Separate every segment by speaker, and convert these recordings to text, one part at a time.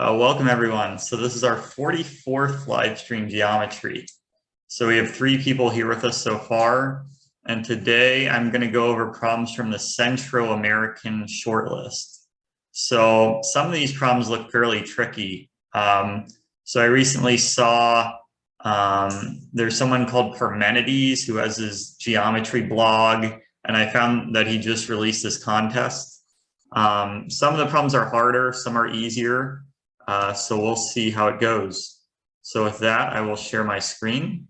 Speaker 1: Welcome everyone. So this is our 44th live stream geometry. So we have 3 people here with us so far. And today I'm going to go over problems from the Centroamerican Shortlist. So some of these problems look fairly tricky. So I recently saw there's someone called Parmenides who has his geometry blog, and I found that he just released this contest. Some of the problems are harder, some are easier. So we'll see how it goes. So with that, I will share my screen.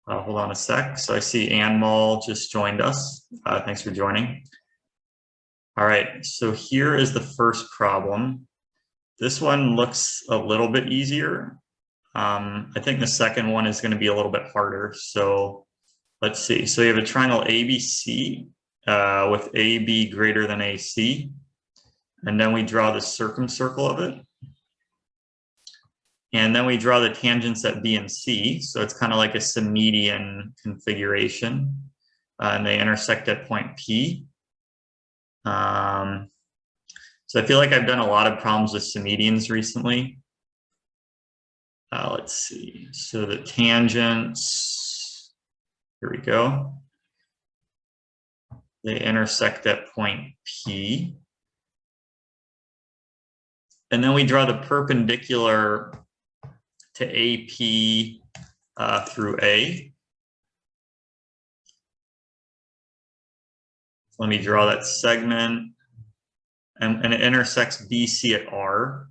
Speaker 1: Hold on a sec. So I see Ann Mull just joined us. Thanks for joining. All right, so here is the first problem. This one looks a little bit easier. I think the second one is going to be a little bit harder. So let's see. So you have a triangle ABC with AB greater than AC. And then we draw the circumcircle of it. And then we draw the tangents at B and C. So it's kind of like a symmedian configuration. And they intersect at point P. So I feel like I've done a lot of problems with symmedians recently. Let's see. So the tangents, here we go. They intersect at point P. And then we draw the perpendicular to AP through A. So let me draw that segment. And it intersects BC at R.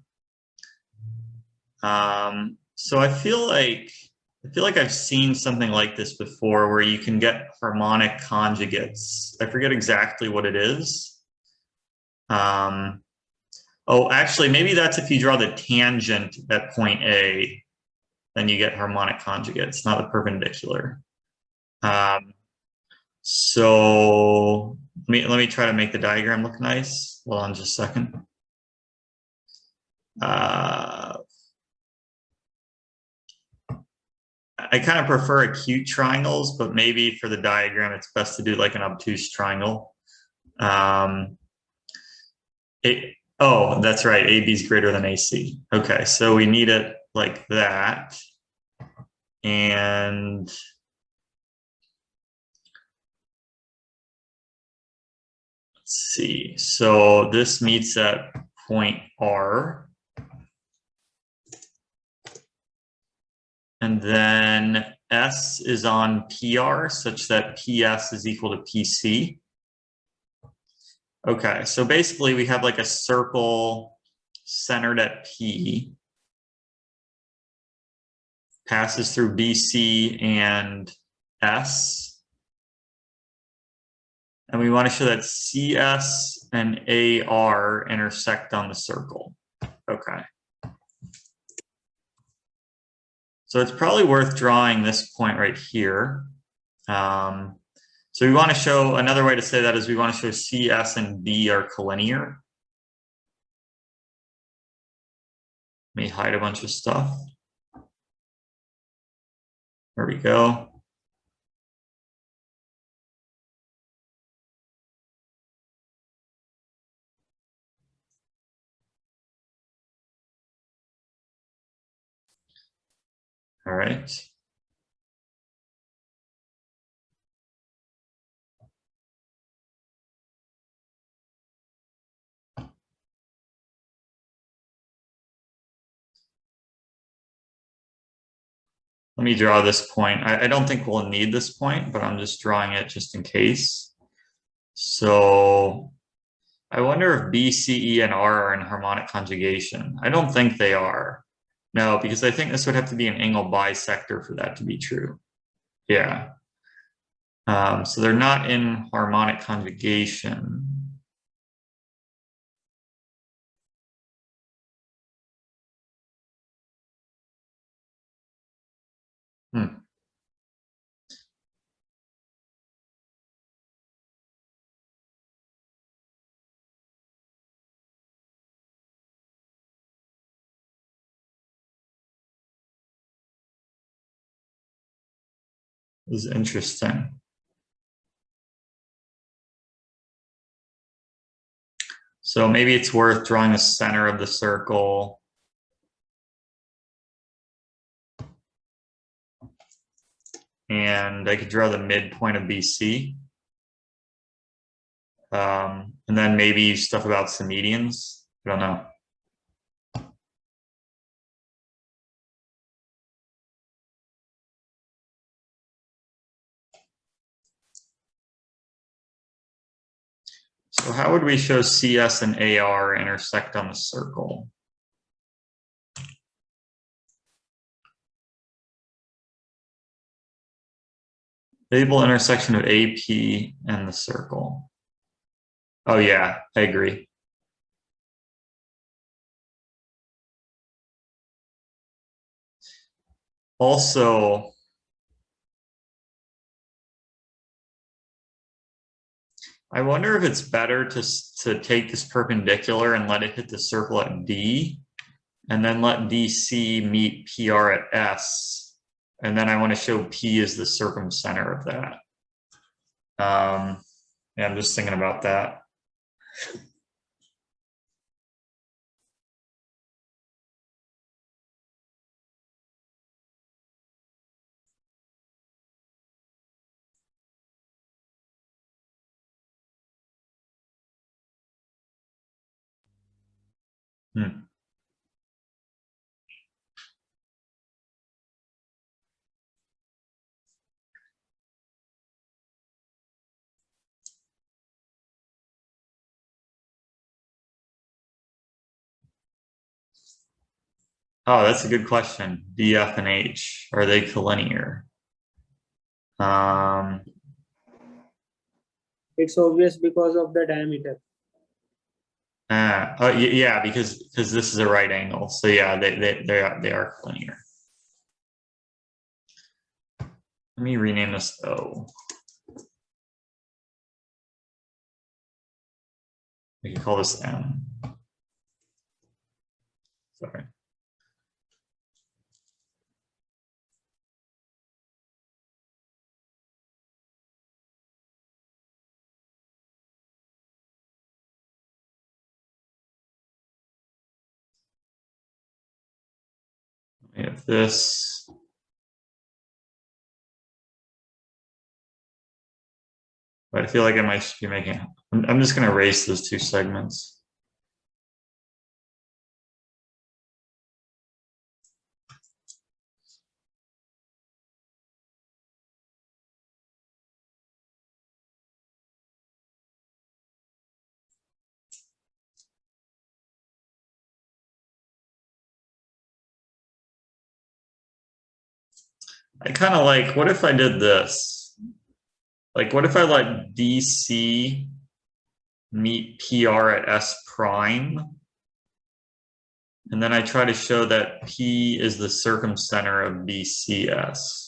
Speaker 1: So I feel like I've seen something like this before where you can get harmonic conjugates. I forget exactly what it is. Oh, actually, maybe that's if you draw the tangent at point A, then you get harmonic conjugates, not the perpendicular. So let me try to make the diagram look nice. Hold on just a second. I kind of prefer acute triangles, but maybe for the diagram, it's best to do like an obtuse triangle. Oh, that's right. AB is greater than AC. Okay, so we need it like that. And let's see. So this meets at point R. And then S is on PR such that PS is equal to PC. Okay, so basically we have like a circle centered at P, passes through BC and S. And we want to show that CS and AR intersect on the circle. Okay. So it's probably worth drawing this point right here. So we want to show, another way to say that is we want to show CS and B are collinear. Let me hide a bunch of stuff. There we go. All right. Let me draw this point. I don't think we'll need this point, but I'm just drawing it just in case. So I wonder if B, C, E, and R are in harmonic conjugation. I don't think they are. No, because I think this would have to be an angle bisector for that to be true. Yeah. So they're not in harmonic conjugation. This is interesting. So maybe it's worth drawing the center of the circle. And I could draw the midpoint of BC. And then maybe stuff about some medians. I don't know. So how would we show CS and AR intersect on the circle? Label intersection of AP and the circle. Oh yeah, I agree. Also, I wonder if it's better to take this perpendicular and let it hit the circle at D, and then let DC meet PR at S. And then I want to show P is the circumcenter of that. Yeah, I'm just thinking about that. Oh, that's a good question. D, F, and H, are they collinear?
Speaker 2: It's obvious because of the diameter.
Speaker 1: Yeah, because this is a right angle. So yeah, they are collinear. Let me rename this O. We can call this M. Sorry. We have this. But I feel like I might be making, I'm just going to erase those two segments. I kind of like, what if I did this? Like, what if I let DC meet PR at S prime? And then I try to show that P is the circumcenter of BCS.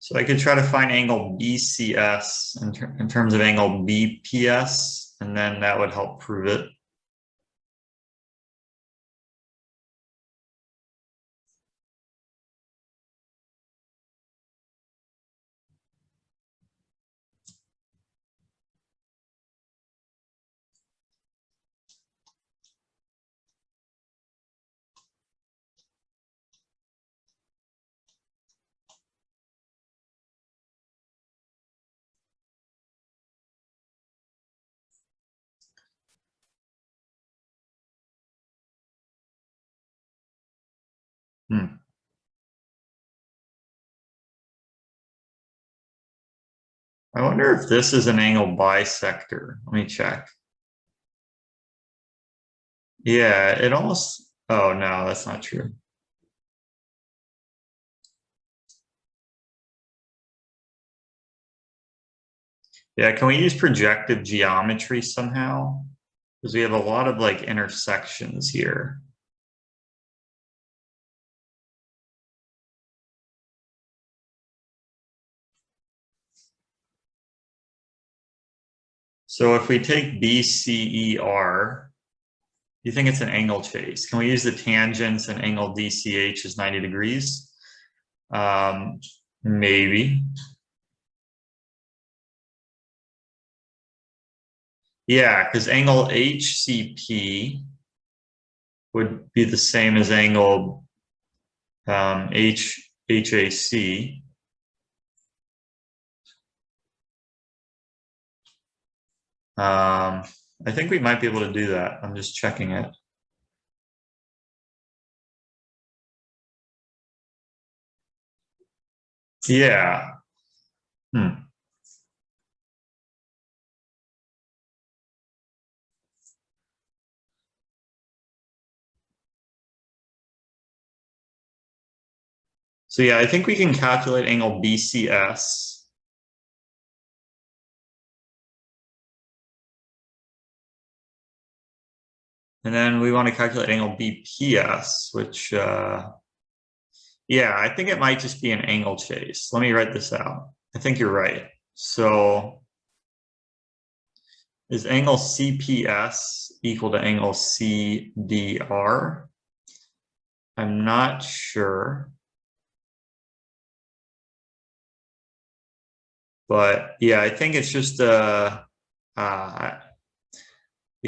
Speaker 1: So I could try to find angle BCS in terms of angle BPS, and then that would help prove it. I wonder if this is an angle bisector. Let me check. Yeah, it almost, oh no, that's not true. Yeah, can we use projective geometry somehow? Because we have a lot of like intersections here. So if we take BCER, you think it's an angle chase. Can we use the tangents and angle DCH is 90 degrees? Maybe. Yeah, because angle HCP would be the same as angle HAC. I think we might be able to do that. I'm just checking it. Yeah. So yeah, I think we can calculate angle BCS. And then we want to calculate angle BPS, which, yeah, I think it might just be an angle chase. Let me write this out. I think you're right. So is angle CPS equal to angle CDR? I'm not sure. But yeah, I think it's just you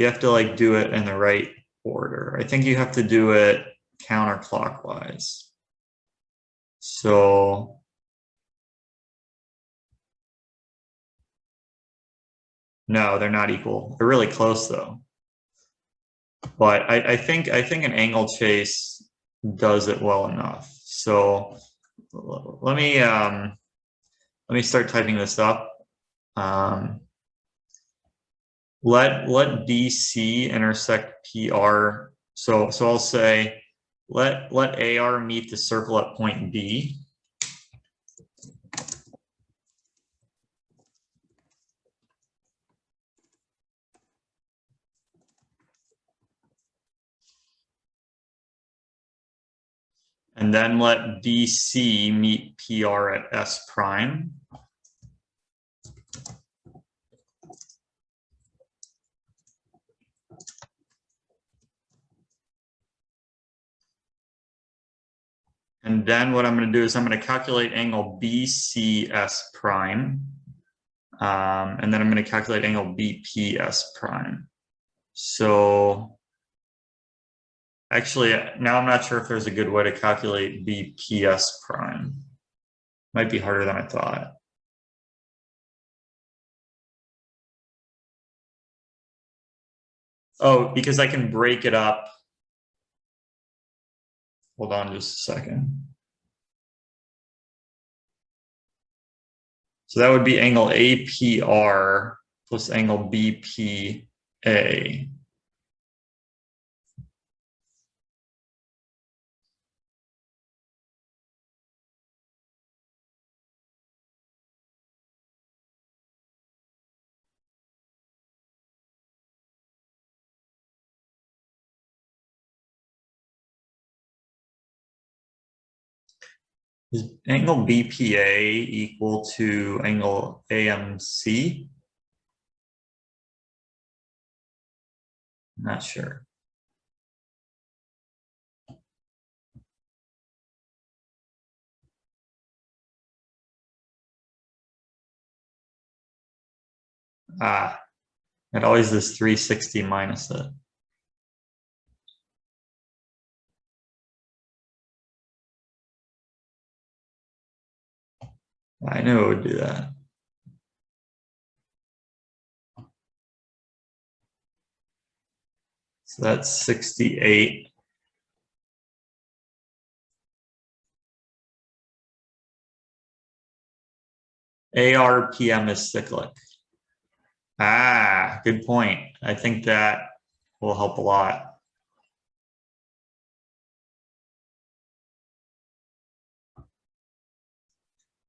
Speaker 1: have to like do it in the right order. I think you have to do it counterclockwise. So no, they're not equal. They're really close though. But I think an angle chase does it well enough. So let me start typing this up. Let DC intersect PR. So I'll say let AR meet the circle at point B. And then let DC meet PR at S prime. And then what I'm going to do is I'm going to calculate angle BCS prime. And then I'm going to calculate angle BPS prime. So actually, now I'm not sure if there's a good way to calculate BPS prime. Might be harder than I thought. Oh, because I can break it up. Hold on just a second. So that would be angle APR plus angle BPA. Is angle BPA equal to angle AMC? Not sure. It always is 360 minus it. I knew it would do that. So that's 68. ARPM is cyclic. Good point. I think that will help a lot.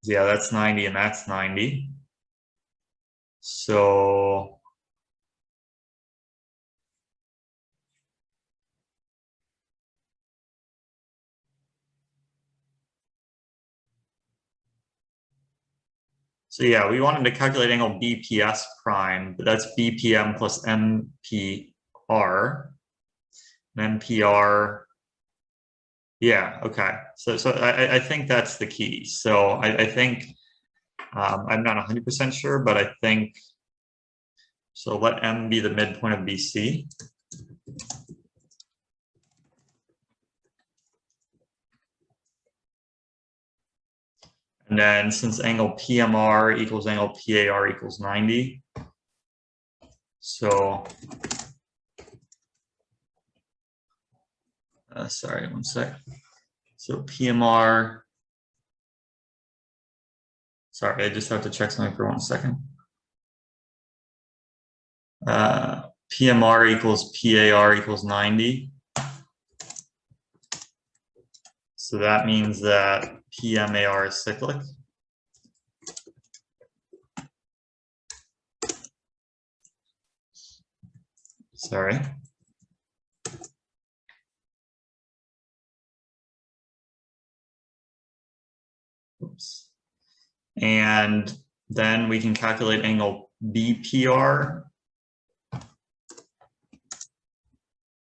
Speaker 1: Yeah, that's 90 and that's 90. So So yeah, we wanted to calculate angle BPS prime, but that's BPM plus MPR. And MPR, yeah, okay. So I think that's the key. So I think, I'm not 100% sure, but I think, so let M be the midpoint of BC. And then since angle PMR equals angle PAR equals 90, so, sorry, one sec. So PMR, sorry, I just have to check something for 1 second. PMR equals PAR equals 90. So that means that PMAR is cyclic. Sorry. Oops. And then we can calculate angle BPR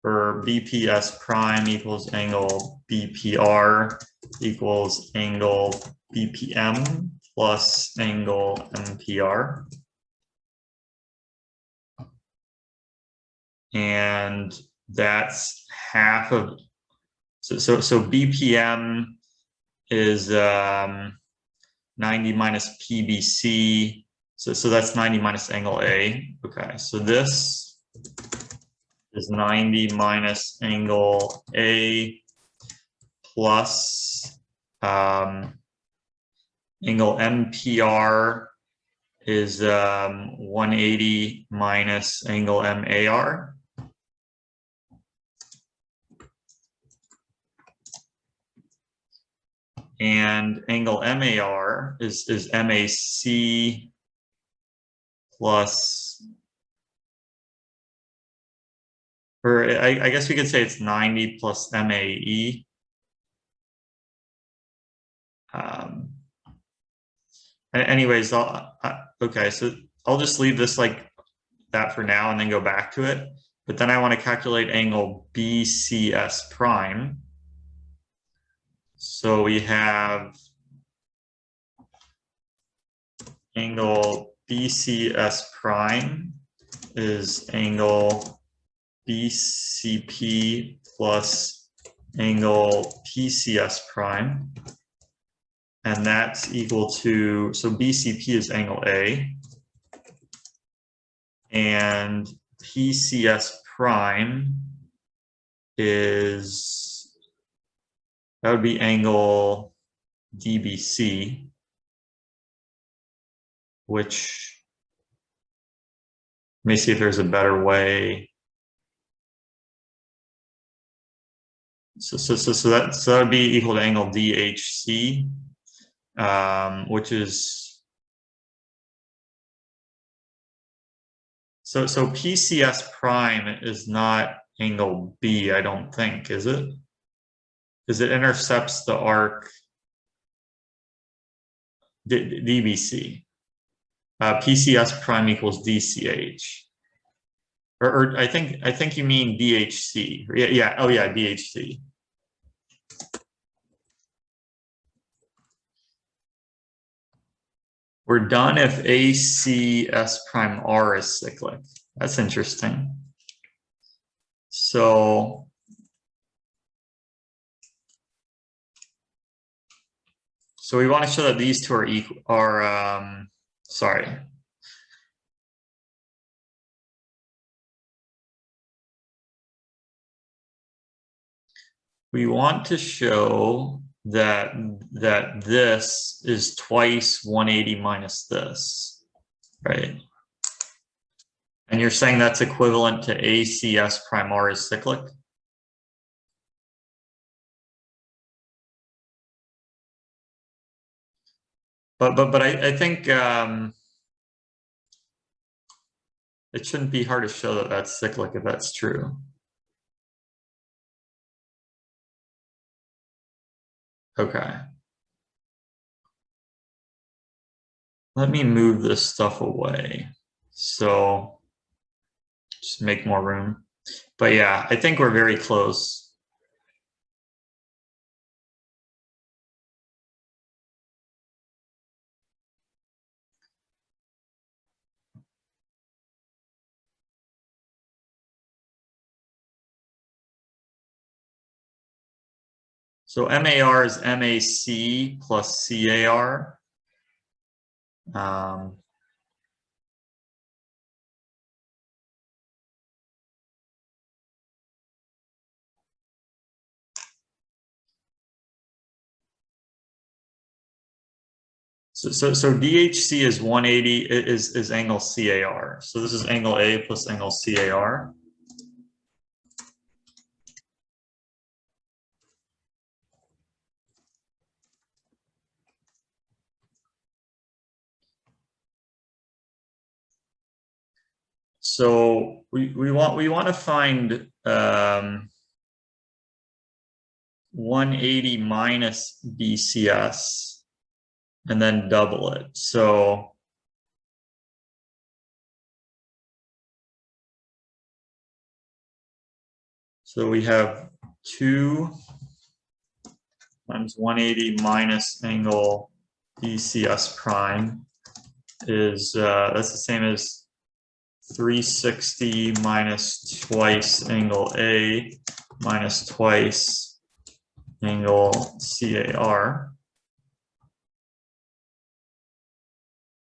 Speaker 1: for BPS prime equals angle BPR equals angle BPM plus angle MPR. And that's half of, so BPM is 90 minus PBC. So that's 90 minus angle A. Okay, so this is 90 minus angle A plus angle MPR is 180 minus angle MAR. And angle MAR is MAC plus, or I guess we could say it's 90 plus MAE. Anyways, okay, so I'll just leave this like that for now and then go back to it. But then I want to calculate angle BCS prime. So we have angle BCS prime is angle BCP plus angle PCS prime. And that's equal to, so BCP is angle A. And PCS prime is, that would be angle DBC, which, let me see if there's a better way. So that would be equal to angle DHC, which is, so PCS prime is not angle B, I don't think, is it? Because it intercepts the arc DBC. PCS prime equals DCH. Or I think you mean DHC. Yeah, oh yeah, DHC. We're done if ACS prime R is cyclic. That's interesting. So we want to show that these two are equal, sorry. We want to show that this is twice 180 minus this, right? And you're saying that's equivalent to ACS prime R is cyclic? But I think it shouldn't be hard to show that that's cyclic if that's true. Okay. let me move this stuff away. So just make more room. But yeah, I think we're very close. So MAR is MAC plus CAR. So DHC is 180 is angle CAR. So this is angle A plus angle CAR. So we want to find 180 minus BCS and then double it. So we have 2 times 180 minus angle BCS prime is that's the same as 360 minus twice angle A minus twice angle CAR.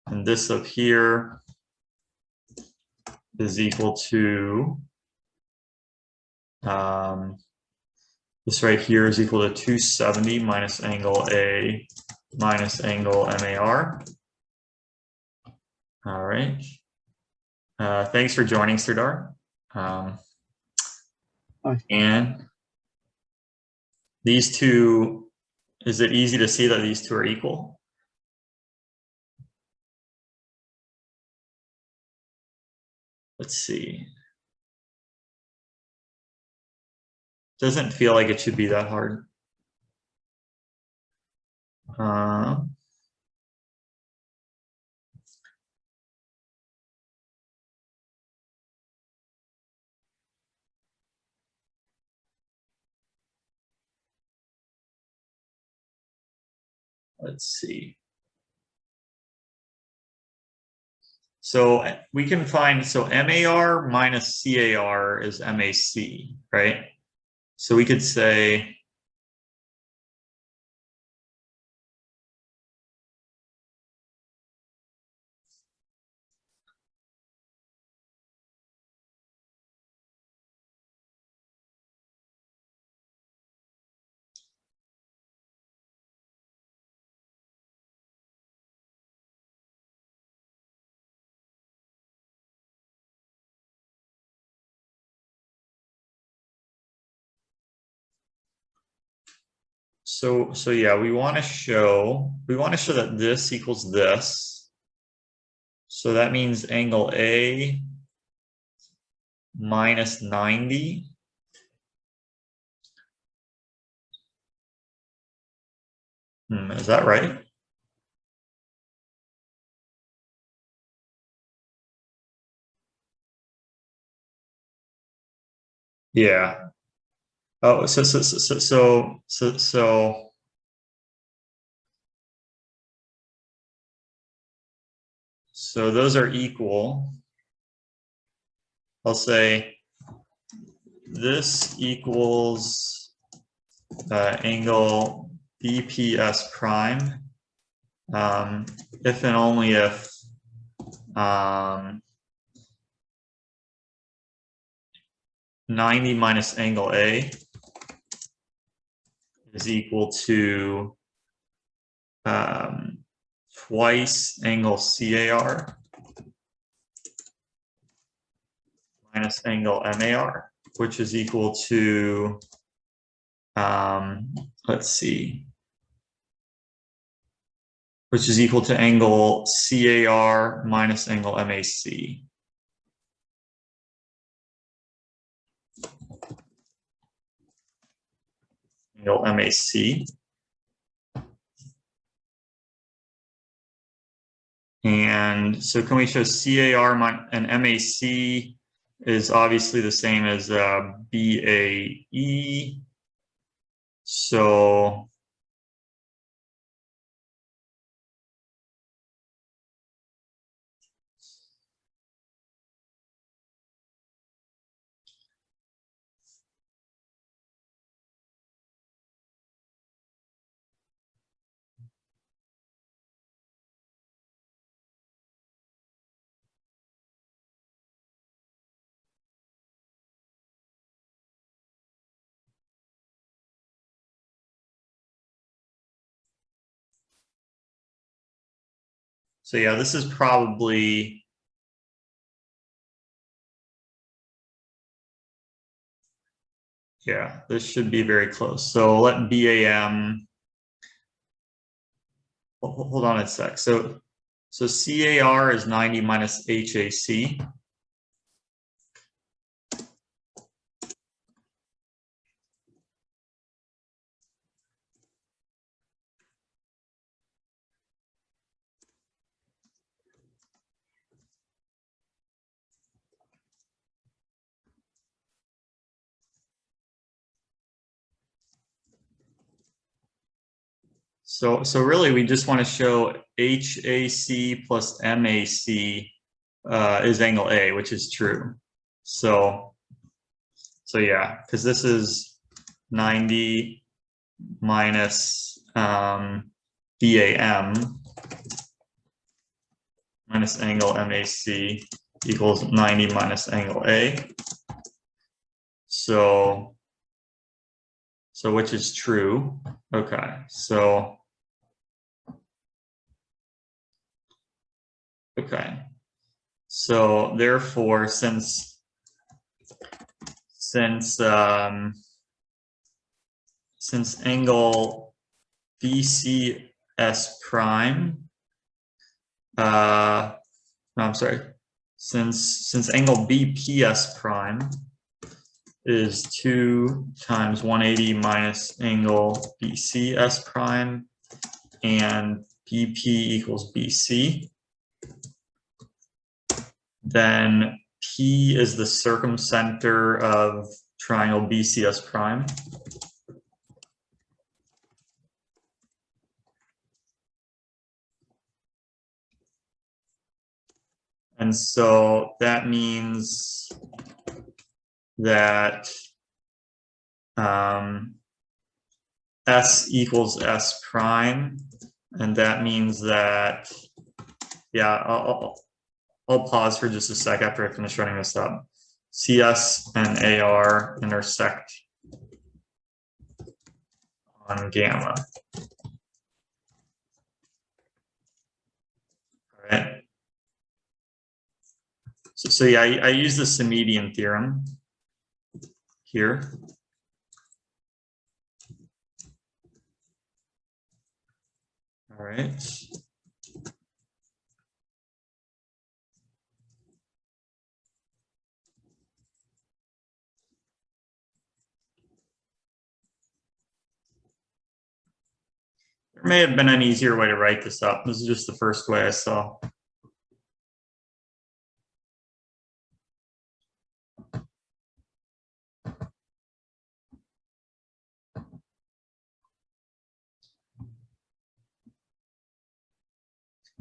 Speaker 1: And this up here is equal to, this right here is equal to 270 minus angle A minus angle MAR. All right. Thanks for joining, Serdar. And these two, is it easy to see that these two are equal? Let's see. Doesn't feel like it should be that hard. Let's see. So we can find, so MAR minus CAR is MAC, right? So we could say, so yeah, we want to show that this equals this. So that means angle A minus 90 is that right? Yeah. Oh, so those are equal. I'll say this equals angle BPS prime if and only if 90 minus angle A is equal to twice angle CAR minus angle MAR, which is equal to, let's see, which is equal to angle CAR minus angle MAC. Angle MAC. And so can we show CAR and MAC is obviously the same as BAE. So yeah, this is probably, yeah, this should be very close. So let BAM, hold on a sec. So CAR is 90 minus HAC. So really we just want to show HAC plus MAC is angle A, which is true. So yeah, because this is 90 minus BAM minus angle MAC equals 90 minus angle A. So which is true. Okay, so therefore, since angle BCS prime, no, I'm sorry, since angle BPS prime is 2 times 180 minus angle BCS prime, and BP equals BC, then P is the circumcenter of triangle BCS prime. And so that means that S equals S prime, and that means that, yeah, I'll pause for just a sec after I finish running this up. CS and AR intersect on gamma. All right. So yeah, I use the Samedian theorem here. All right. There may have been an easier way to write this up. This is just the first way I saw.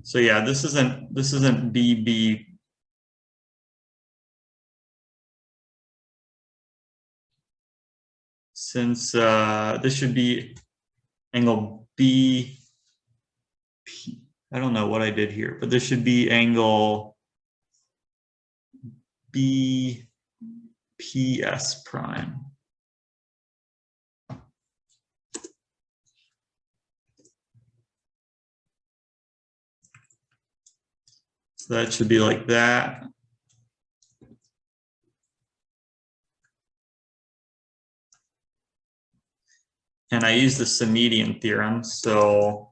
Speaker 1: So yeah, this isn't BB. Since this should be angle B. I don't know what I did here, but this should be angle BPS prime. So that should be like that. And I use the Samedian theorem, so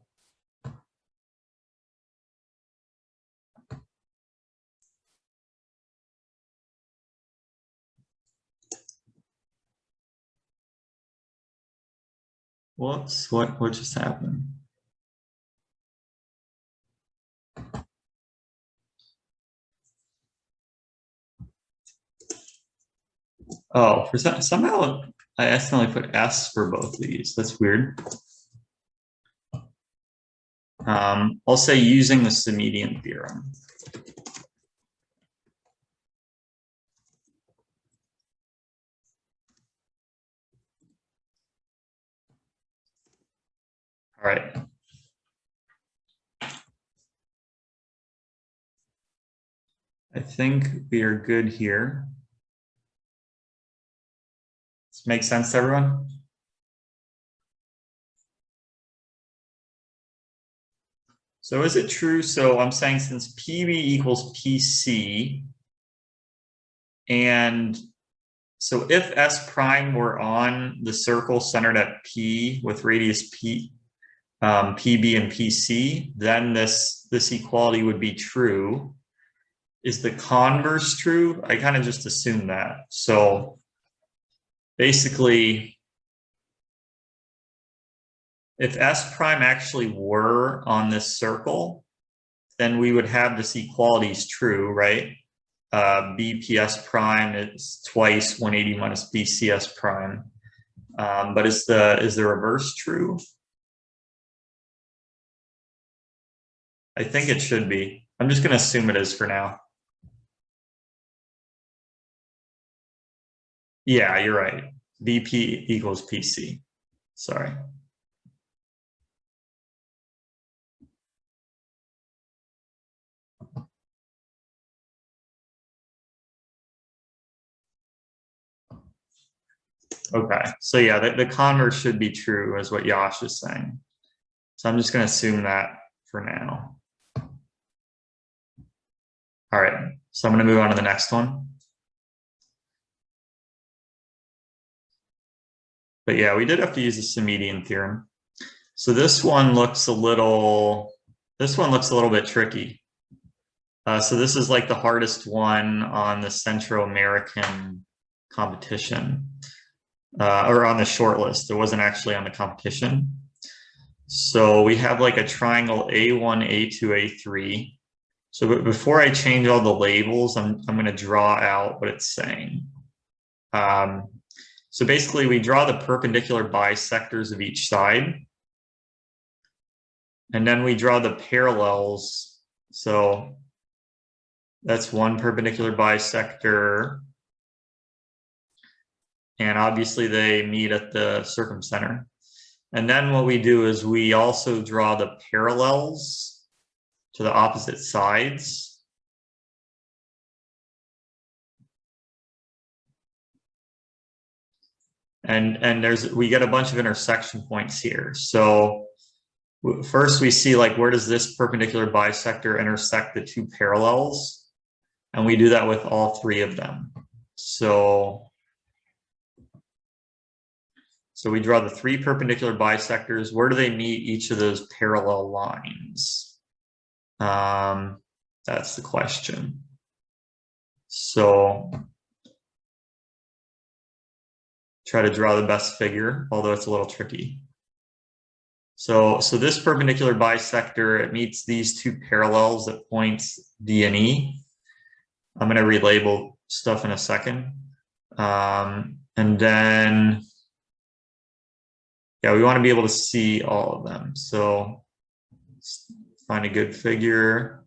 Speaker 1: whoops, what just happened? Oh, for somehow I accidentally put S for both of these. That's weird. I'll say using the Samedian theorem. All right. I think we are good here. Does this make sense to everyone? So is it true? So I'm saying since PB equals PC, and so if S prime were on the circle centered at P with radius P, PB and PC, then this equality would be true. Is the converse true? I kind of just assumed that. So basically, if S prime actually were on this circle, then we would have this equality is true, right? BPS prime is twice 180 minus BCS prime. But is the reverse true? I think it should be. I'm just going to assume it is for now. Yeah, you're right. BP equals PC. Sorry. Okay, so yeah, the converse should be true is what Yash is saying. So I'm just going to assume that for now. All right, so I'm going to move on to the next one. But yeah, we did have to use the Samedian theorem. So this one looks a little bit tricky. So this is like the hardest one on the Centroamerican competition, or on the short list. It wasn't actually on the competition. So we have like a triangle A1, A2, A3. So before I change all the labels, I'm going to draw out what it's saying. So basically we draw the perpendicular bisectors of each side. And then we draw the parallels. So that's one perpendicular bisector. And obviously they meet at the circumcenter. And then what we do is we also draw the parallels to the opposite sides. And we get a bunch of intersection points here. So first we see like, where does this perpendicular bisector intersect the two parallels? And we do that with all three of them. So we draw the three perpendicular bisectors. Where do they meet each of those parallel lines? That's the question. So try to draw the best figure, although it's a little tricky. So this perpendicular bisector, it meets these two parallels at points D and E. I'm going to relabel stuff in a second. And then, yeah, we want to be able to see all of them. So let's find a good figure.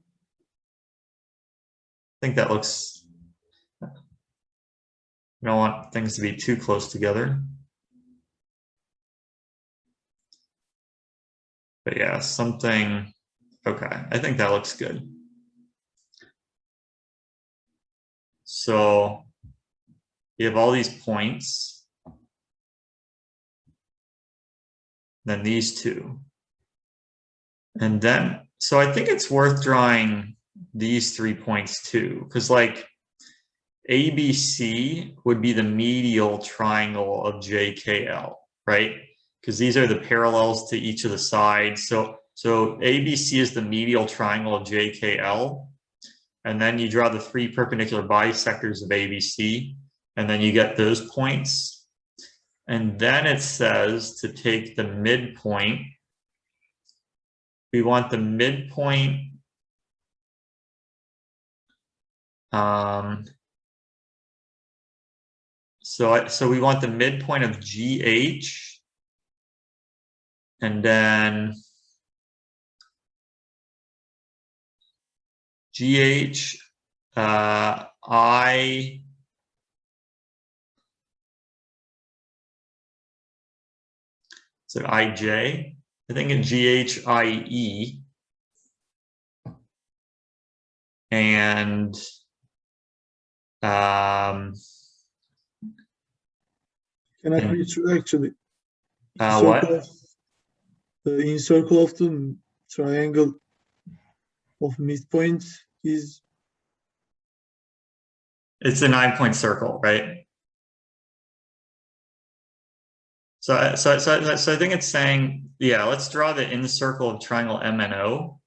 Speaker 1: I think that looks, we don't want things to be too close together. But yeah, something, okay, I think that looks good. So you have all these points, then these two. And then, so I think it's worth drawing these 3 points too, because like ABC would be the medial triangle of JKL, right? Because these are the parallels to each of the sides. So ABC is the medial triangle of JKL. And then you draw the three perpendicular bisectors of ABC, and then you get those points. And then it says to take the midpoint. We want the midpoint So we want the midpoint of GH, and then GH, I, so IJ, I think in GHIE, and
Speaker 3: Can I reach actually?
Speaker 1: what?
Speaker 3: In circle of the triangle of midpoint is.
Speaker 1: It's a 9-point circle, right? So I think it's saying, yeah, let's draw the inner circle of triangle MNO.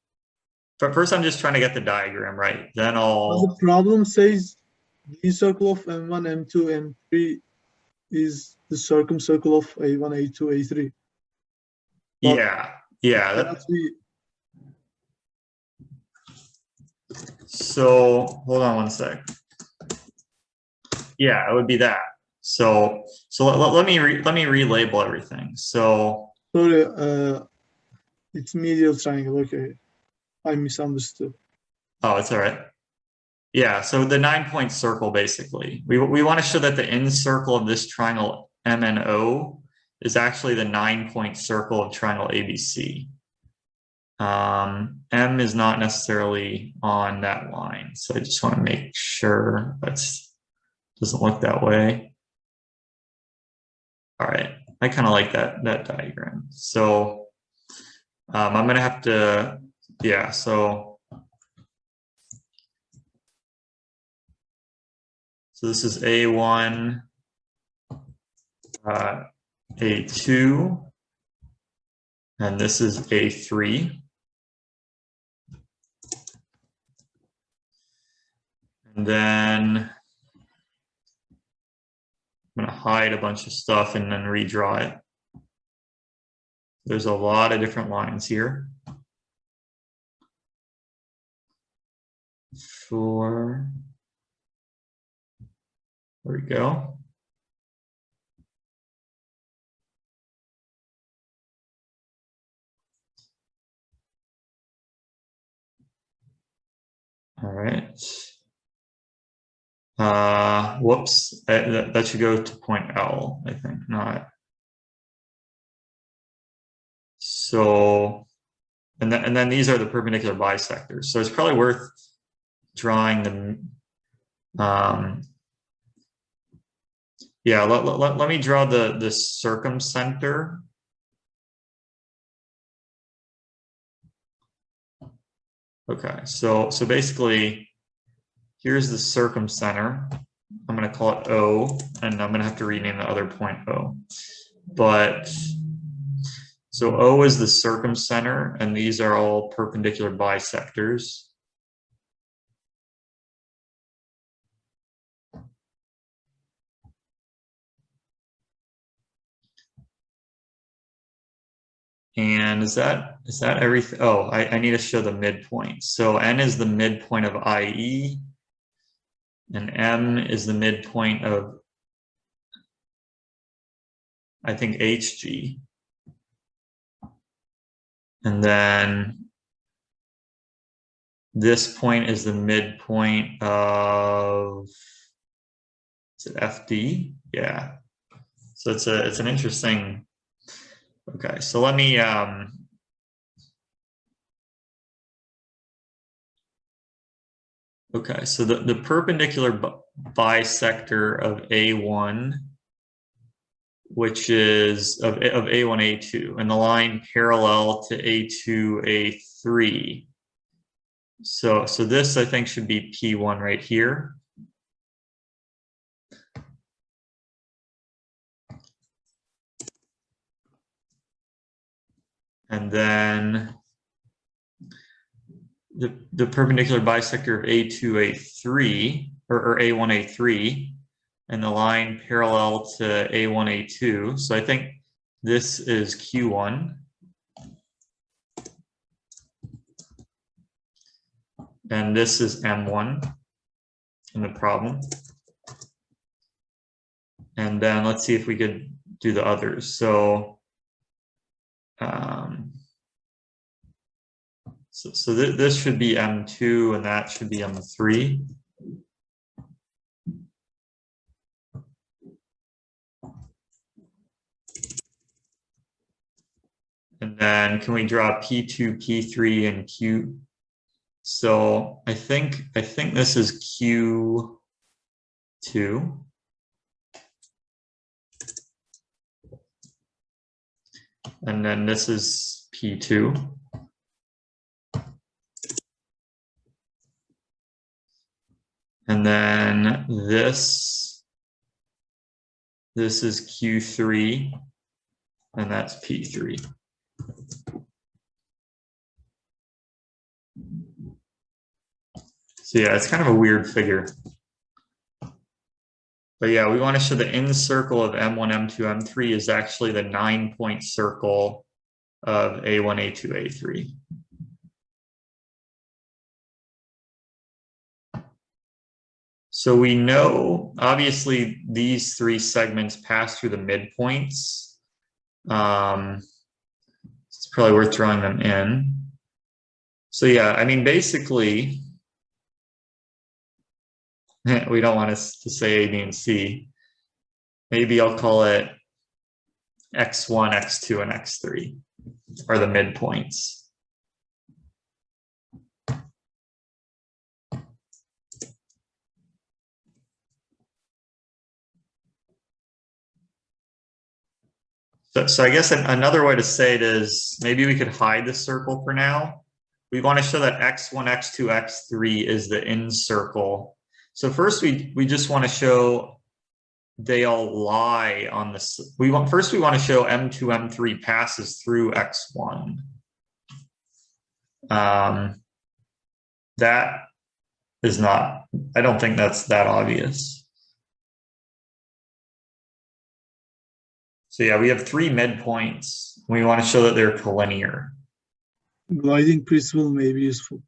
Speaker 1: But first, I'm just trying to get the diagram right. Then
Speaker 3: The problem says the circle of M1, M2, M3 is the circumcircle of A1, A2, A3. But
Speaker 1: yeah.
Speaker 3: Cannot be.
Speaker 1: So hold on one sec. Yeah, it would be that. So let me relabel everything. So
Speaker 3: Sorry, it's medial triangle. Okay, I misunderstood.
Speaker 1: Oh, it's all right. Yeah, so the 9-point circle, basically. We want to show that the end circle of this triangle MNO is actually the 9-point circle of triangle ABC. M is not necessarily on that line, so I just want to make sure that doesn't look that way. All right, I kind of like that diagram. So I'm going to have to, yeah, so this is A1, A2, and this is A3. And then I'm going to hide a bunch of stuff and then redraw it. There's a lot of different lines here. 4. There we go. All right. Whoops, that should go to point L, I think, not. So, and then these are the perpendicular bisectors. So it's probably worth drawing them. Yeah, let me draw the circumcenter. Okay, so basically, here's the circumcenter. I'm going to call it O, and I'm going to have to rename the other point O. But so O is the circumcenter, and these are all perpendicular bisectors. And is that everything? Oh, I need to show the midpoint. So N is the midpoint of IE, and M is the midpoint of, I think, HG. And then this point is the midpoint of, is it FD? Yeah. So it's an interesting. Okay, so let me okay, so the perpendicular bisector of A1, which is of A1, A2, and the line parallel to A2, A3. So this, I think, should be P1 right here. And then the perpendicular bisector of A2, A3, or A1, A3, and the line parallel to A1, A2. So I think this is Q1. And this is M1 in the problem. And then let's see if we could do the others. So, this should be M2 and that should be M3. And then can we draw P2, P3, and Q? So I think this is Q2. And then this is P2. And then this is Q3, and that's P3. So yeah, it's kind of a weird figure. But yeah, we want to show the inner circle of M1, M2, M3 is actually the 9-point circle of A1, A2, A3. So we know, obviously, these three segments pass through the midpoints. It's probably worth drawing them in. So yeah, I mean, basically, we don't want us to say A, B, and C. Maybe I'll call it X1, X2, and X3 are the midpoints. So I guess another way to say it is maybe we could hide the circle for now. We want to show that X1, X2, X3 is the in circle. So first we just want to show they all lie on this. First we want to show M2, M3 passes through X1. That is not, I don't think that's that obvious. So yeah, we have three midpoints. We want to show that they're collinear.
Speaker 3: Gliding principle may be useful.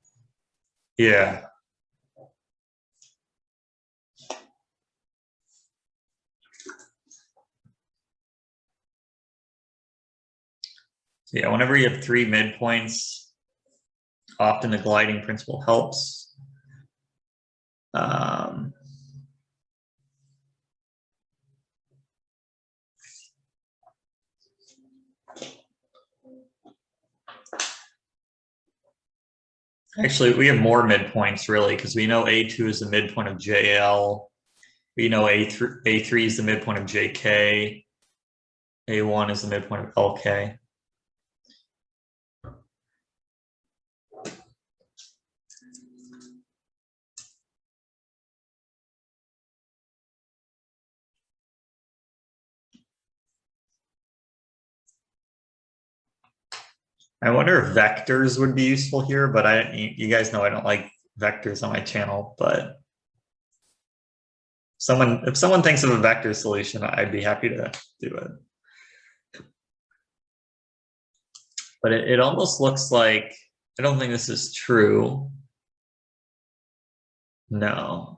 Speaker 1: Yeah. So yeah, whenever you have three midpoints, often the gliding principle helps. Actually, we have more midpoints really, because we know A2 is the midpoint of JL. We know A3 is the midpoint of JK. A1 is the midpoint of LK. I wonder if vectors would be useful here, but you guys know I don't like vectors on my channel, but if someone thinks of a vector solution, I'd be happy to do it. But it almost looks like, I don't think this is true. No.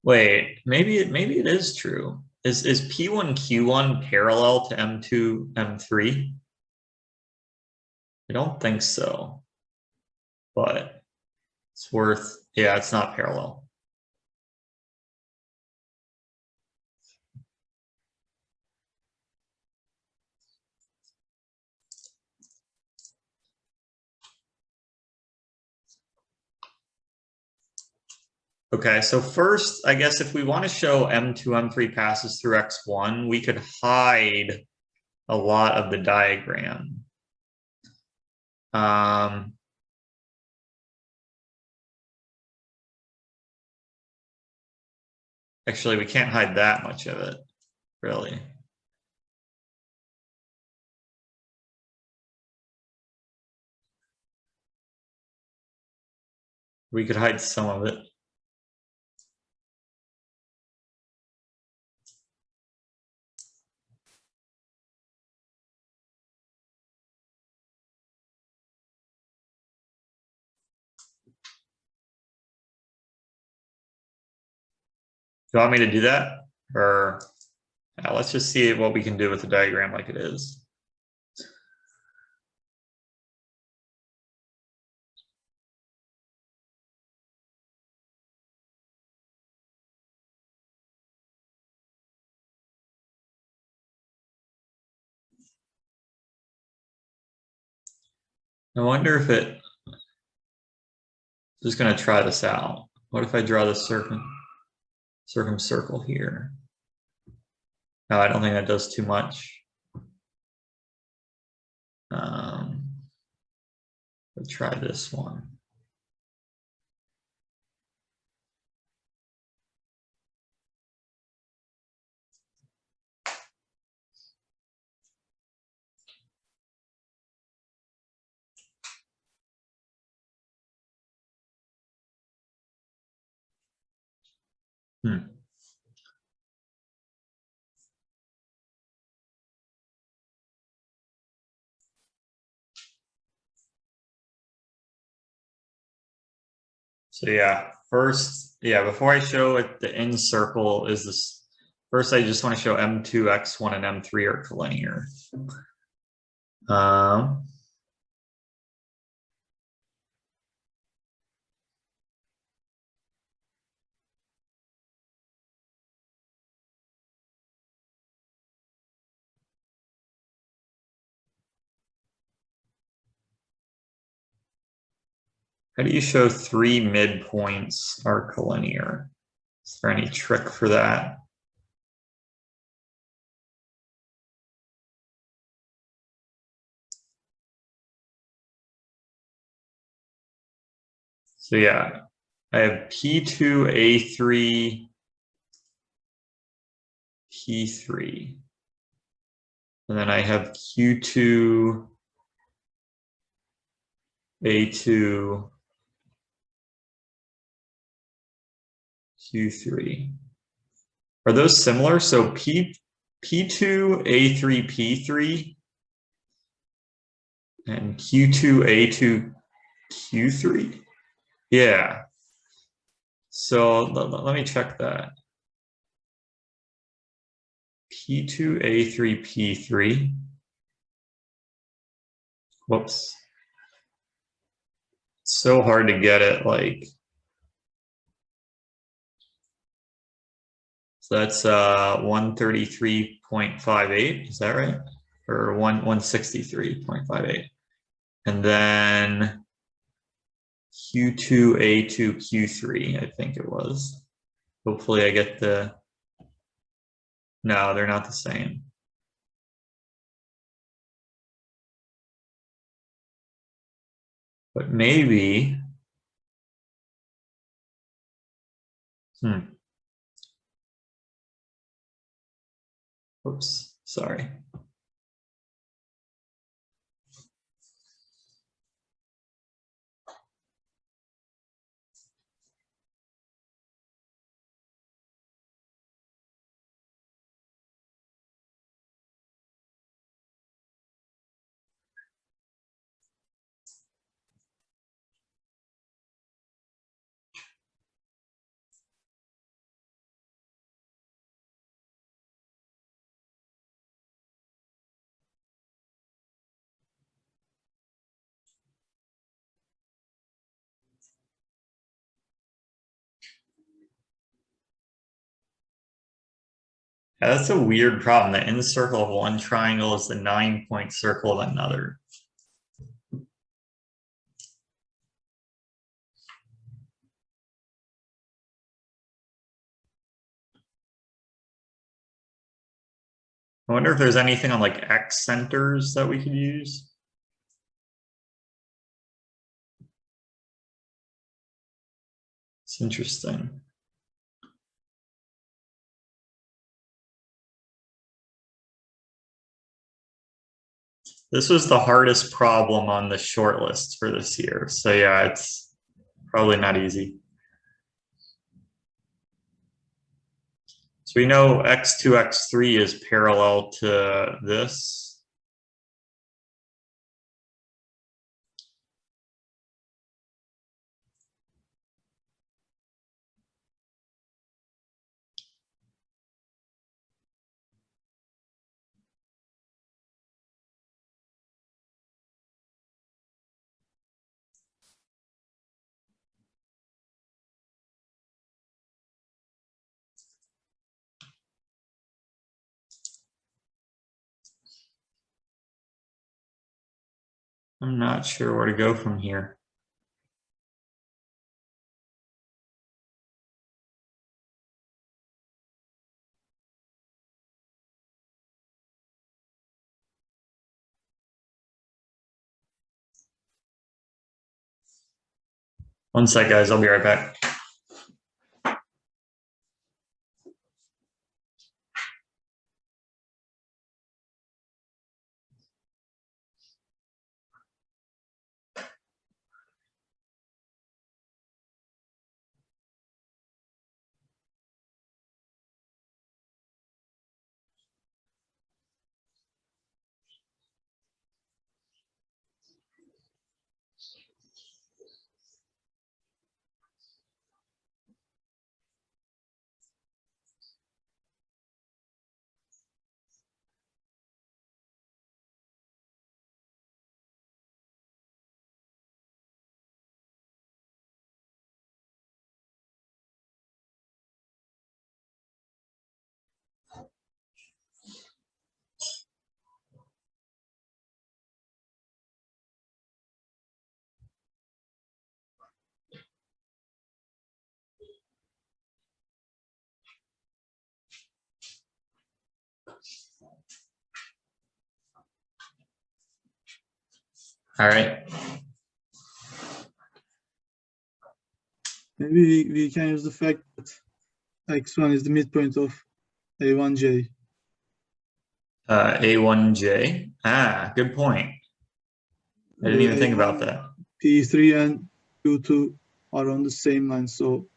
Speaker 1: Wait, maybe it is true. Is P1 Q1 parallel to M2 M3? I don't think so, but it's worth, yeah, it's not parallel. Okay, so first, I guess if we want to show M2, M3 passes through X1, we could hide a lot of the diagram. Actually, we can't hide that much of it, really. We could hide some of it. you want me to do that? Or let's just see what we can do with the diagram like it is. I wonder if it, just gonna try this out. What if I draw the circumcircle here? No, I don't think that does too much. Let's try this one. So yeah, first, before I show it, the end circle is this. First, I just want to show M2, X1, and M3 are collinear. How do you show 3 midpoints are collinear? Is there any trick for that? So yeah, I have P2, A3, P3. And then I have Q2, A2, Q3. Are those similar? So P2, A3, P3, and Q2, A2, Q3? Yeah. So let me check that. P2, A3, P3. Whoops. It's so hard to get it like. So that's 133.58, is that right? Or 163.58. And then Q2, A2, Q3, I think it was. Hopefully I get the, no, they're not the same. But maybe, oops, sorry. Yeah, that's a weird problem. The inner circle of one triangle is the 9-point circle of another. I wonder if there's anything on like X centers that we could use. It's interesting. This was the hardest problem on the short list for this year. So yeah, it's probably not easy. So we know X2, X3 is parallel to this. I'm not sure where to go from here. One sec, guys, I'll be right back. All right.
Speaker 3: Maybe we can use the fact that x1 is the midpoint of A1J.
Speaker 1: A1J. Ah, good point. I didn't even think about that.
Speaker 3: P3 and Q2 are on the same line, so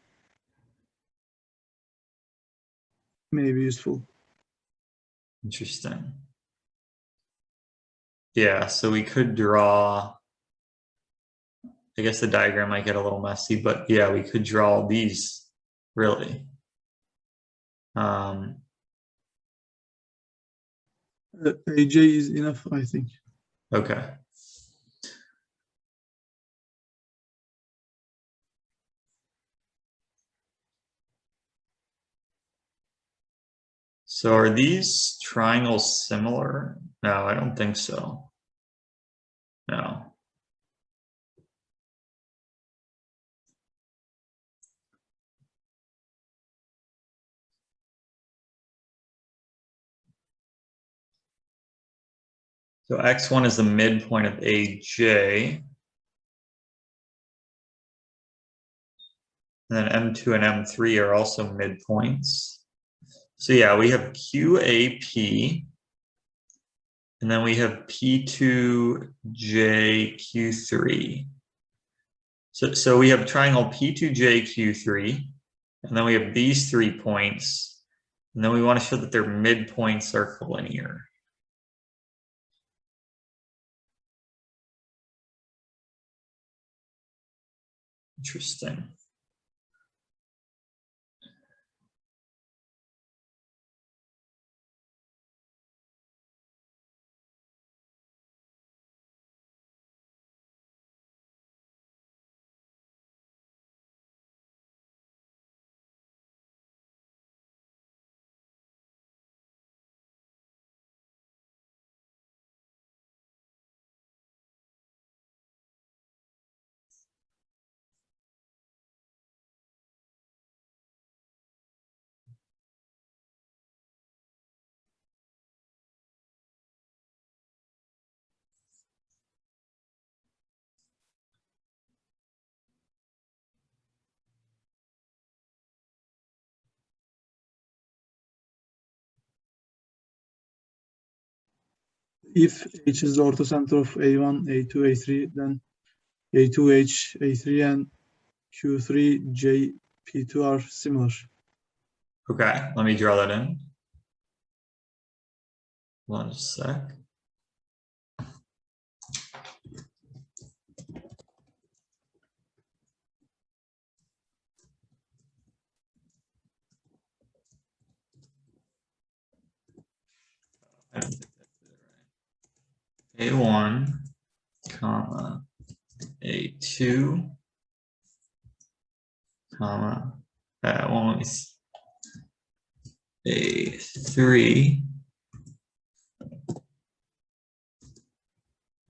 Speaker 3: maybe useful.
Speaker 1: Interesting. Yeah, so we could draw, I guess the diagram might get a little messy, but yeah, we could draw these really.
Speaker 3: AJ is enough, I think.
Speaker 1: Okay. So are these triangles similar? No, I don't think so. No. So x1 is the midpoint of AJ. And then M2 and M3 are also midpoints. So yeah, we have QAP. And then we have P2JQ3. So we have triangle P2JQ3. And then we have these 3 points. And then we want to show that their midpoints are collinear. Interesting.
Speaker 3: If H is the orthocenter of A1, A2, A3, then A2H, A3, and Q3, J, P2 are similar.
Speaker 1: Okay, let me draw that in. Hold on just a sec. I don't think that did it right. A1, comma, A2, comma, well, let me see. A3.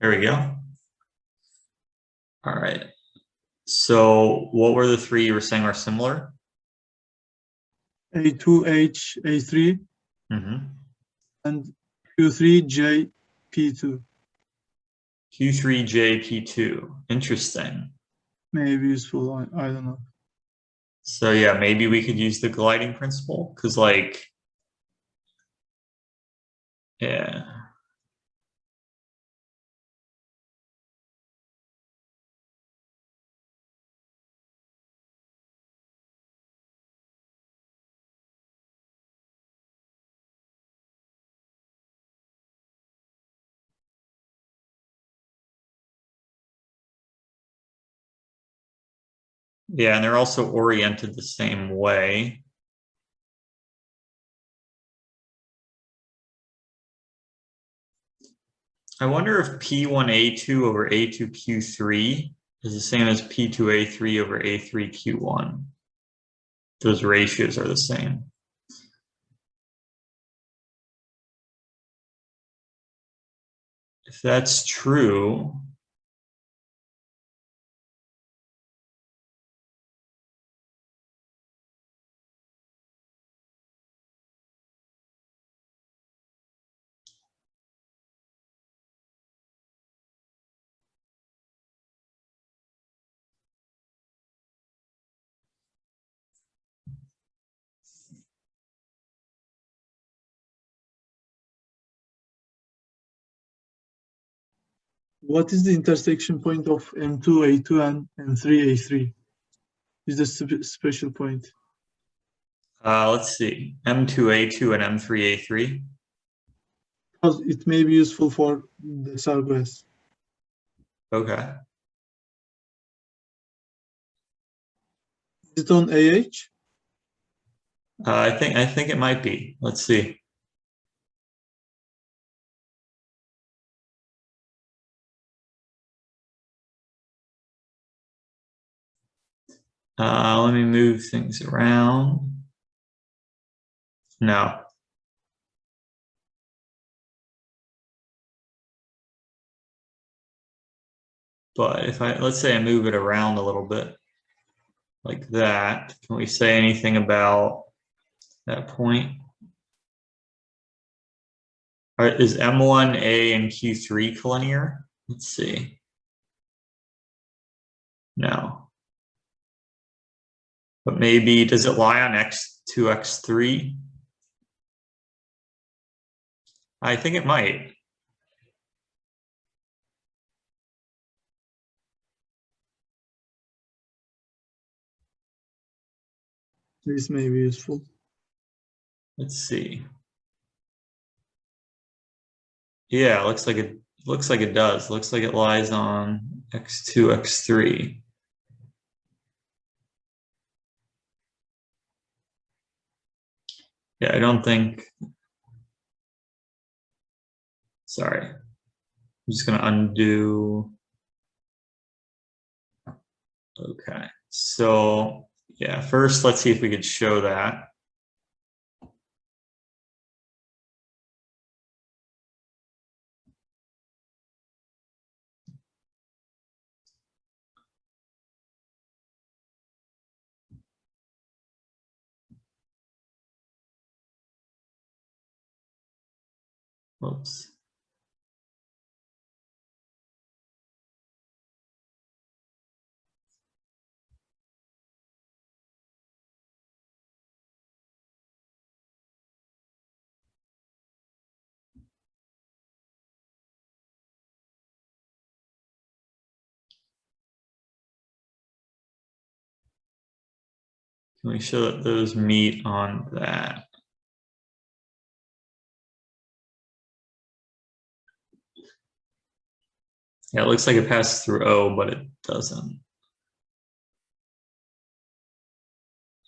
Speaker 1: There we go. All right. So what were the three you were saying are similar?
Speaker 3: A2H, A3,
Speaker 1: Mm-hmm.
Speaker 3: and Q3J, P2.
Speaker 1: Q3J, P2. Interesting.
Speaker 3: Maybe useful, I don't know.
Speaker 1: So yeah, maybe we could use the gliding principle because like, yeah. Yeah, and they're also oriented the same way. I wonder if P1A2 over A2Q3 is the same as P2A3 over A3Q1. Those ratios are the same. If that's true,
Speaker 3: What is the intersection point of M2A2 and M3A3? Is the special point?
Speaker 1: let's see, M2A2 and M3A3.
Speaker 3: Because it may be useful for the Sargues.
Speaker 1: Okay.
Speaker 3: Is it on AH?
Speaker 1: I think it might be. Let's see. Let me move things around. No. But if let's say I move it around a little bit like that, can we say anything about that point? All right, is M1A and Q3 collinear? Let's see. No. But maybe, does it lie on X2, X3? I think it might.
Speaker 3: This may be useful.
Speaker 1: Let's see. Yeah, looks like it does. Looks like it lies on X2, X3. Yeah, I don't think, sorry. I'm just gonna undo. Okay, so yeah, first let's see if we could show that. Whoops. Can we show that those meet on that? Yeah, it looks like it passes through O, but it doesn't.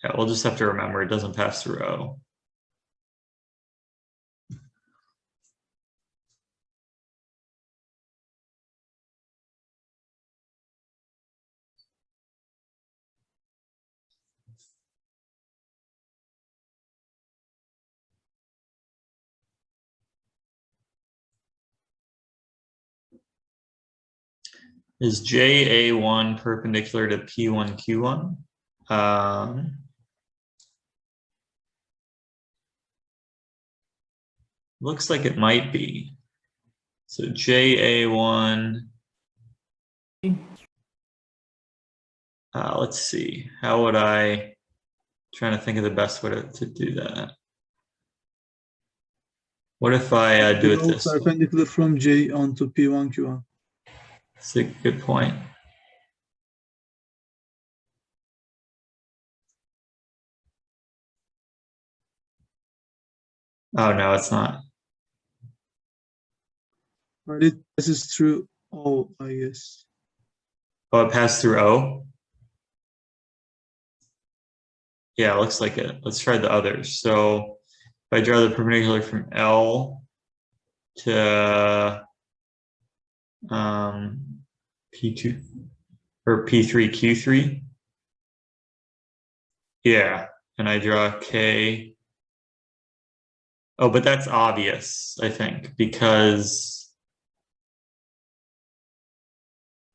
Speaker 1: Yeah, we'll just have to remember it doesn't pass through O. Is JA1 perpendicular to P1, Q1? Looks like it might be. So JA1, let's see, how would trying to think of the best way to do that. What if I do it
Speaker 3: Go
Speaker 1: this way?
Speaker 3: perpendicular from J onto P1, Q1.
Speaker 1: That's a good point. Oh, no, it's not.
Speaker 3: But it passes through O, I guess.
Speaker 1: Oh, it passed through O? Yeah, it looks like it. Let's try the others. So if I draw the perpendicular from L to P2 or P3, Q3. Yeah, and I draw K. Oh, but that's obvious, I think, because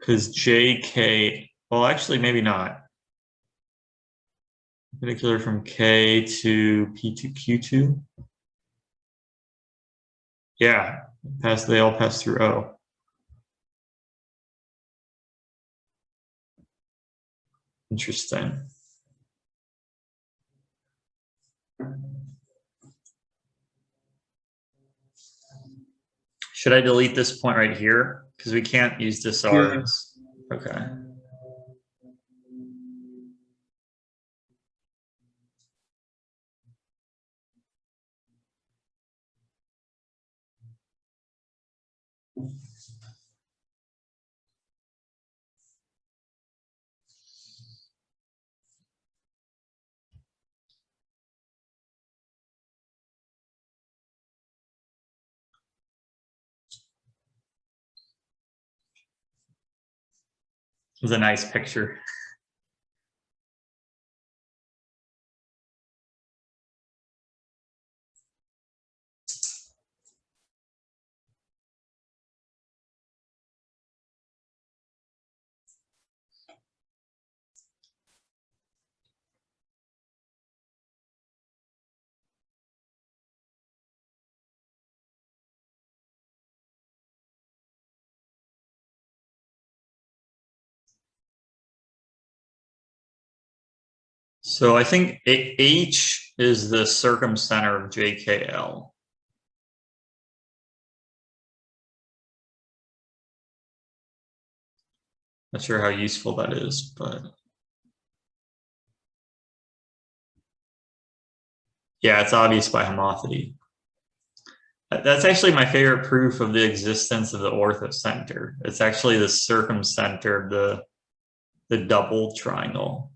Speaker 1: JK, well, actually, maybe not. Perpendicular from K to P2, Q2. Yeah, they all pass through O. Interesting. Should I delete this point right here? Because we can't use this R's. Okay. It was a nice picture. So I think H is the circumcenter of JKL. Not sure how useful that is, but yeah, it's obvious by homothety. That's actually my favorite proof of the existence of the orthocenter. It's actually the circumcenter of the double triangle.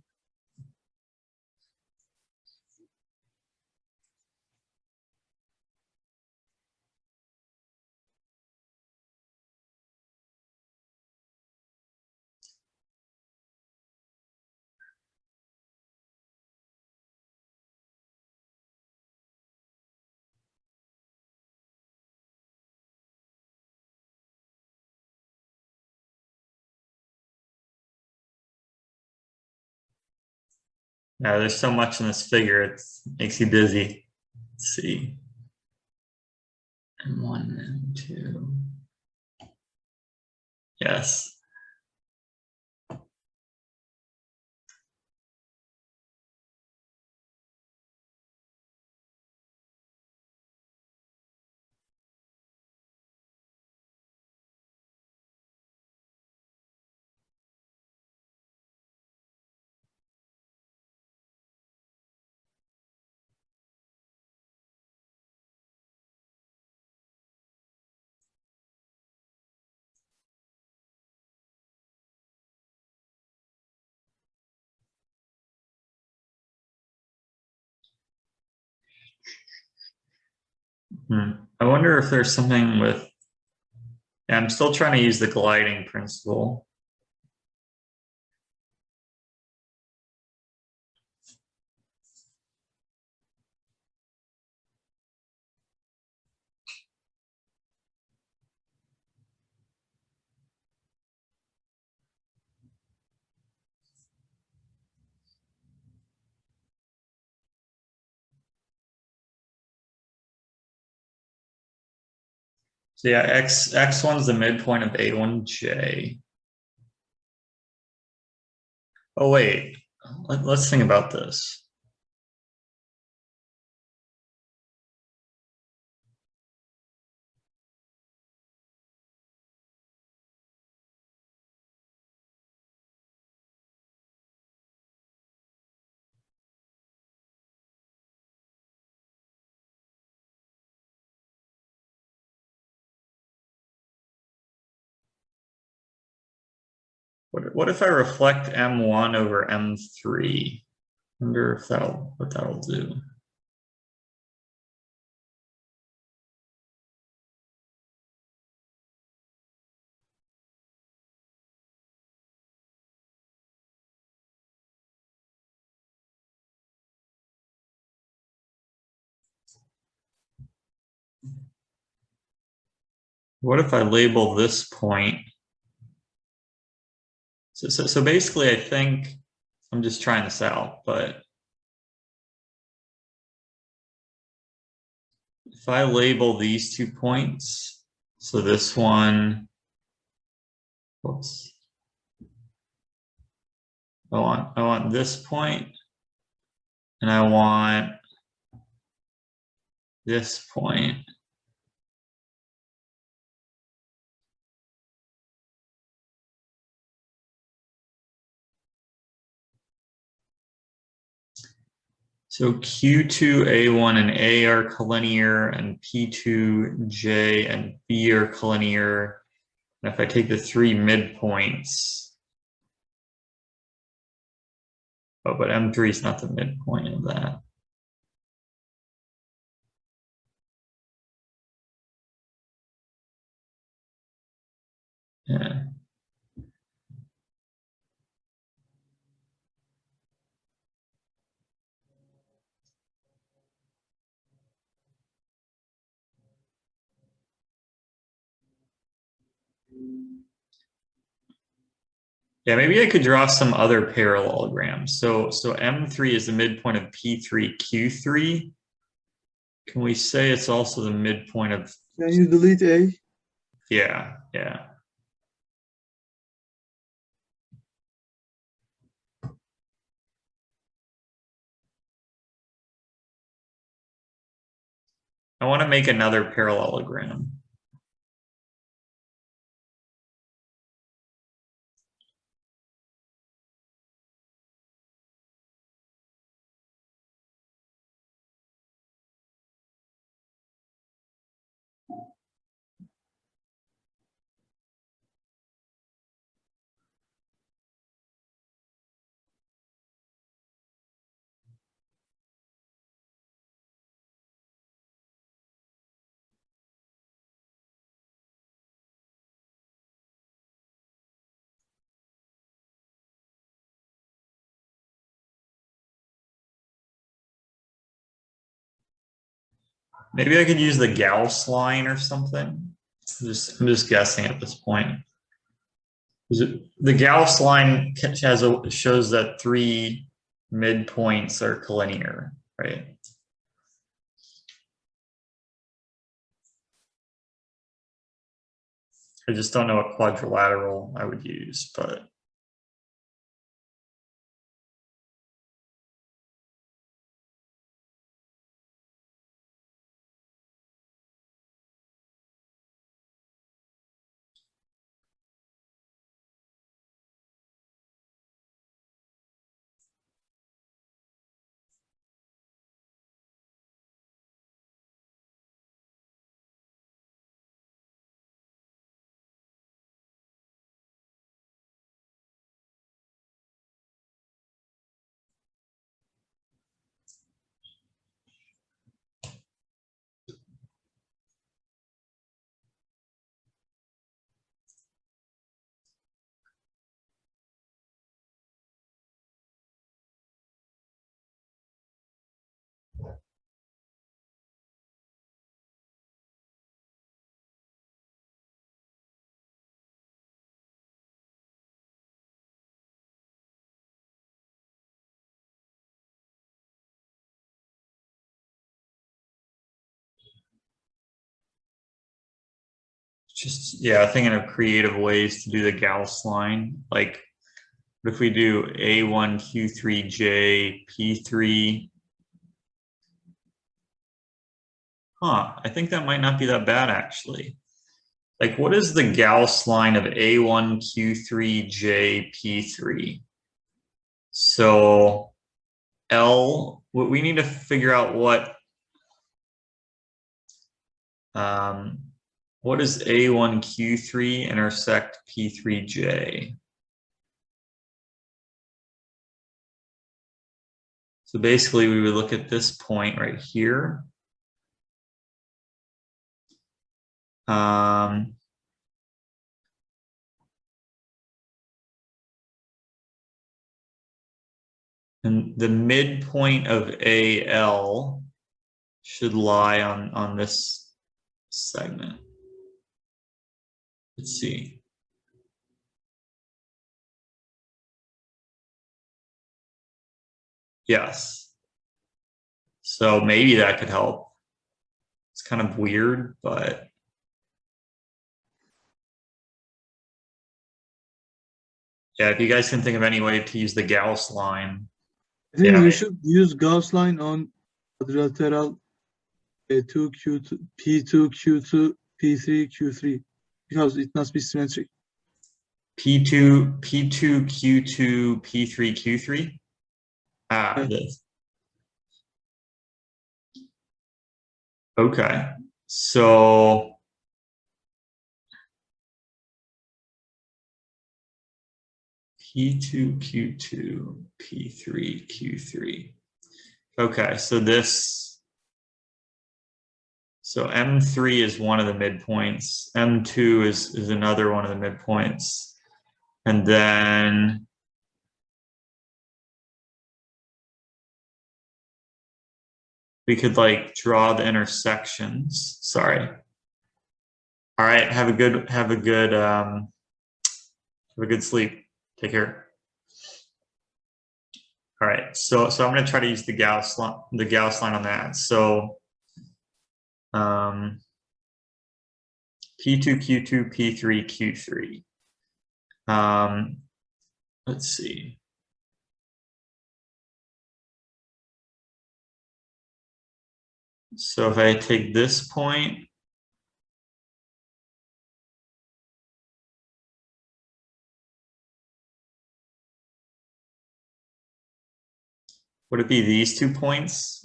Speaker 1: Now, there's so much in this figure, it makes you dizzy. Let's see. And 1 and 2. Yes. I wonder if there's something with, yeah, I'm still trying to use the gliding principle. So yeah, x1's the midpoint of A1J. Oh wait, let's think about this. What if I reflect M1 over M3? Wonder if what that'll do. What if I label this point? So basically, I think I'm just trying this out, but if I label these 2 points, so this one, whoops. I want this point, and I want this point. So Q2, A1, and A are collinear, and P2, J, and B are collinear. And if I take the 3 midpoints, oh, but M3 is not the midpoint of that. Yeah. Yeah, maybe I could draw some other parallelograms. So M3 is the midpoint of P3, Q3. Can we say it's also the midpoint of?
Speaker 3: Can you delete A?
Speaker 1: Yeah. I want to make another parallelogram. Maybe I could use the Gauss line or something. I'm just guessing at this point. The Gauss line shows that 3 midpoints are collinear, right? I just don't know what quadrilateral I would use, but Just, yeah, thinking of creative ways to do the Gauss line. Like, if we do A1, Q3, J, P3. Huh, I think that might not be that bad, actually. Like, what is the Gauss line of A1, Q3, J, P3? So we need to figure out what is A1, Q3 intersect P3, J? So basically, we would look at this point right here. And the midpoint of AL should lie on this segment. Let's see. Yes. So maybe that could help. It's kind of weird, but yeah, if you guys can think of any way to use the Gauss line.
Speaker 3: I think
Speaker 1: Yeah.
Speaker 3: we should use Gauss line on quadrilateral A2, Q2, P2, Q2, P3, Q3 because it must be symmetric.
Speaker 1: P2, Q2, P3, Q3.
Speaker 3: Yeah.
Speaker 1: This. Okay. So P2, Q2, P3, Q3. Okay, so M3 is one of the midpoints. M2 is another one of the midpoints. And then we could like draw the intersections. Sorry. All right, have a good sleep. Take care. All right, so I'm going to try to use the Gauss line on that. So P2, Q2, P3, Q3. Let's see. So if I take this point, would it be these 2 points?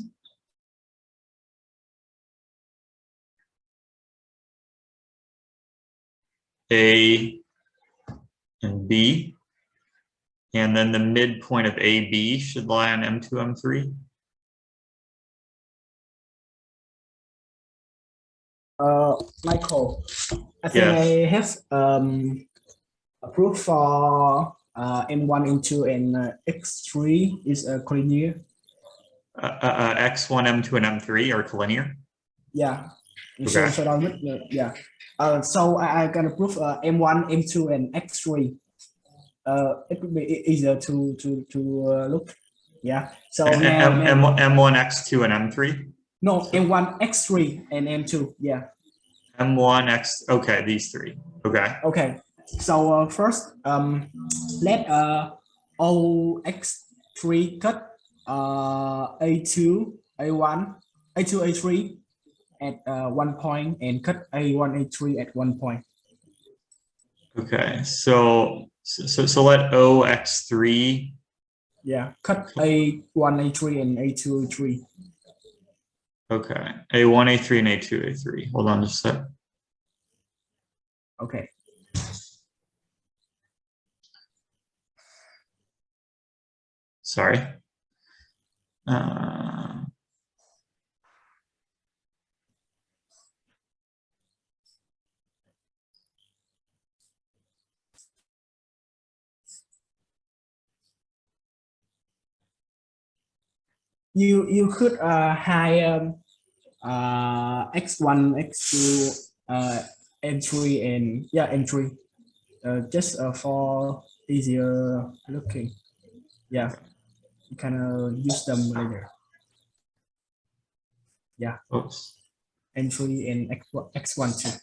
Speaker 1: A and B. And then the midpoint of AB should lie on M2, M3.
Speaker 4: Michael, I think
Speaker 1: Yes.
Speaker 4: I have a proof for M1, M2, and X3 is collinear.
Speaker 1: X1, M2, and M3 are collinear.
Speaker 4: Yeah.
Speaker 1: Okay.
Speaker 4: Yeah. So I can prove M1, M2, and X3. It would be easier to look. Yeah. So now
Speaker 1: M1, X2, and M3.
Speaker 4: No, M1, X3, and M2. Yeah.
Speaker 1: M1, X. Okay, these three. Okay.
Speaker 4: Okay. So first, let OX3 cut A2, A1, A2, A3 at 1 point and cut A1, A3 at 1 point.
Speaker 1: Okay. So let OX3.
Speaker 4: Yeah. Cut A1, A3 and A2, A3.
Speaker 1: Okay. A1, A3, and A2, A3. Hold on just a sec.
Speaker 4: Okay.
Speaker 1: Sorry.
Speaker 4: You could hide X1, X2, M3 and M3 just for easier looking. Yeah, you can use them later. Yeah.
Speaker 1: Oops.
Speaker 4: M3 and X1 too.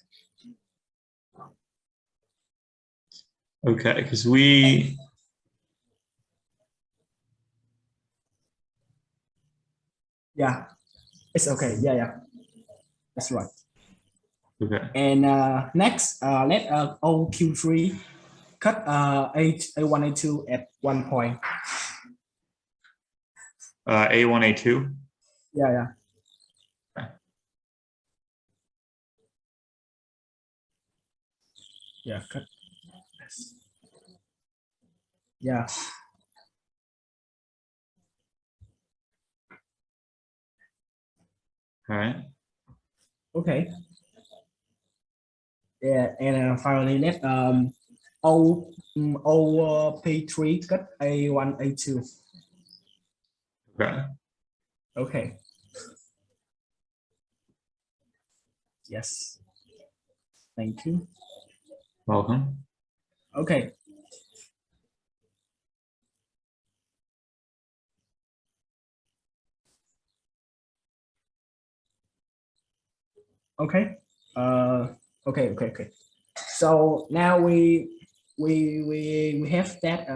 Speaker 1: Okay, because we.
Speaker 4: Yeah, it's okay. Yeah, that's right.
Speaker 1: Okay.
Speaker 4: And next, let OQ3 cut A1, A2 at 1 point.
Speaker 1: A1, A2.
Speaker 4: Yeah.
Speaker 1: Okay.
Speaker 4: Yeah, cut. Yeah.
Speaker 1: All right.
Speaker 4: Okay. Yeah, and finally let OP3 cut A1, A2.
Speaker 1: Okay.
Speaker 4: Okay. Yes. Thank you.
Speaker 1: Welcome.
Speaker 4: Okay. Okay. Okay. So now we have that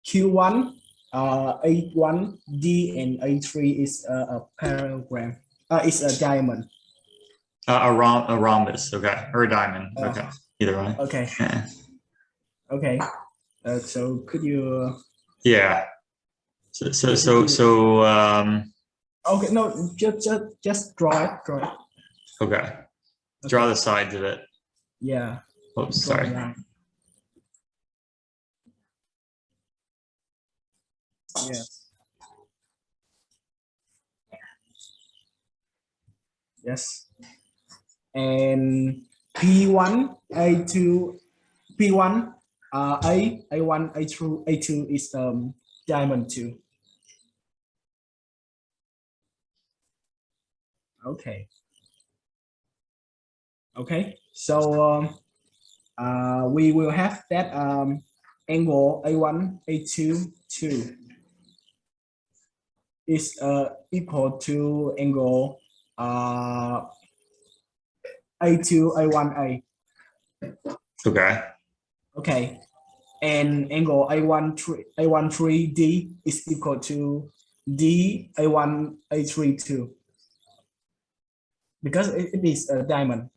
Speaker 4: Q1, A1, D, and A3 is a parallelogram. It's a diamond.
Speaker 1: A rhombus. Okay. Or a diamond. Okay. Either way.
Speaker 4: Okay.
Speaker 1: Yeah.
Speaker 4: Okay. So could you?
Speaker 1: Yeah.
Speaker 4: Okay. No. Just draw it.
Speaker 1: Okay. Draw the sides of it.
Speaker 4: Yeah.
Speaker 1: Oops,
Speaker 4: Draw
Speaker 1: sorry.
Speaker 4: the line. Yes. Yes. And P1, A2, P1, A1, A2 is diamond 2. Okay. Okay. So we will have that angle A1, A2, 2 is equal to angle A2, A1, A.
Speaker 1: Okay.
Speaker 4: Okay. And angle A1, 3, D is equal to D, A1, A3, 2. Because it is a diamond.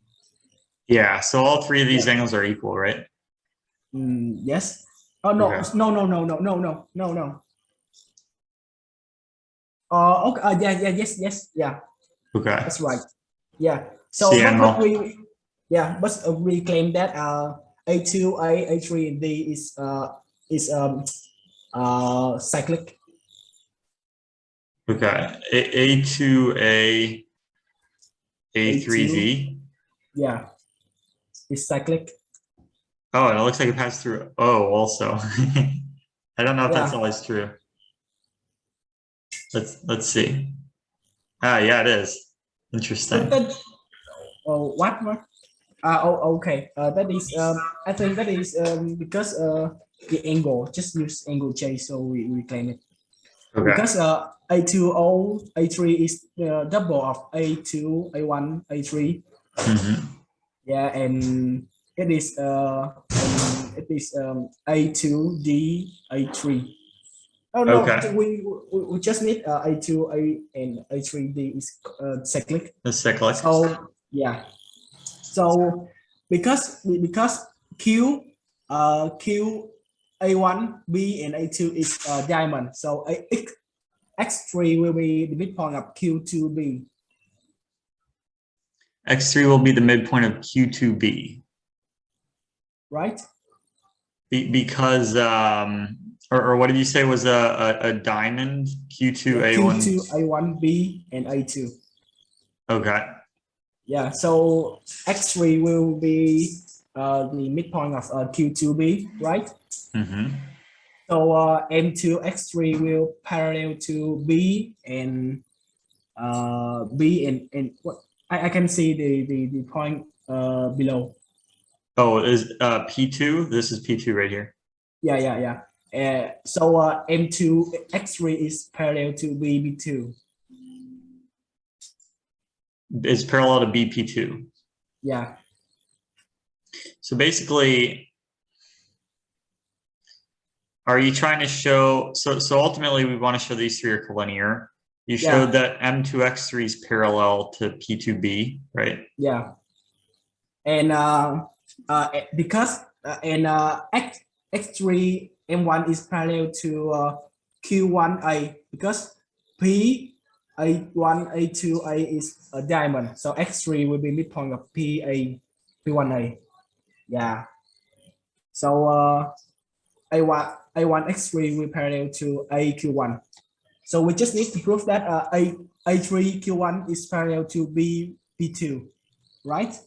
Speaker 1: Yeah. So all three of these angles are equal, right?
Speaker 4: Yes. Oh no,
Speaker 1: Okay.
Speaker 4: no. Okay. Yes. Yeah.
Speaker 1: Okay.
Speaker 4: That's right. Yeah. So, but we claim that A2, A3, and D is cyclic.
Speaker 1: Okay. A2A, A3D.
Speaker 4: Yeah. It's cyclic.
Speaker 1: Oh, and it looks like it passed through O also. I don't know if that's
Speaker 4: Yeah.
Speaker 1: always true. Let's see. Ah, yeah, it is. Interesting.
Speaker 4: What? Okay. That is I think that is because the angle, just use angle J, so we claim it.
Speaker 1: Okay.
Speaker 4: Because A2O, A3 is the double of A2, A1, A3. Yeah, and it is A2D, A3. Oh no,
Speaker 1: Okay.
Speaker 4: we just need A2A and A3D is cyclic.
Speaker 1: The cyclic.
Speaker 4: So yeah. So because Q A1, B, and A2 is diamond. So X3 will be the midpoint of Q2B.
Speaker 1: X3 will be the midpoint of Q2B.
Speaker 4: Right?
Speaker 1: Because or what did you say was a diamond? Q2A1.
Speaker 4: Q2A1B and A2.
Speaker 1: Okay.
Speaker 4: Yeah, so X3 will be the midpoint of Q2B, right? So M2 X3 will parallel to B and what I can see the point below.
Speaker 1: Oh, is P2? This is P2 right here.
Speaker 4: Yeah. So M2 X3 is parallel to B2.
Speaker 1: It's parallel to BP2.
Speaker 4: Yeah.
Speaker 1: So basically, are you trying to show, so ultimately we want to show these three are collinear. You showed that M2X3 is parallel to P2B, right?
Speaker 4: Yeah. And because X3 M1 is parallel to Q1A because P A1 A2 A is a diamond, so X3 will be midpoint of P1A. Yeah. So A1 X3 will parallel to AQ1. So we just need to prove that A3 Q1 is parallel to B2, right?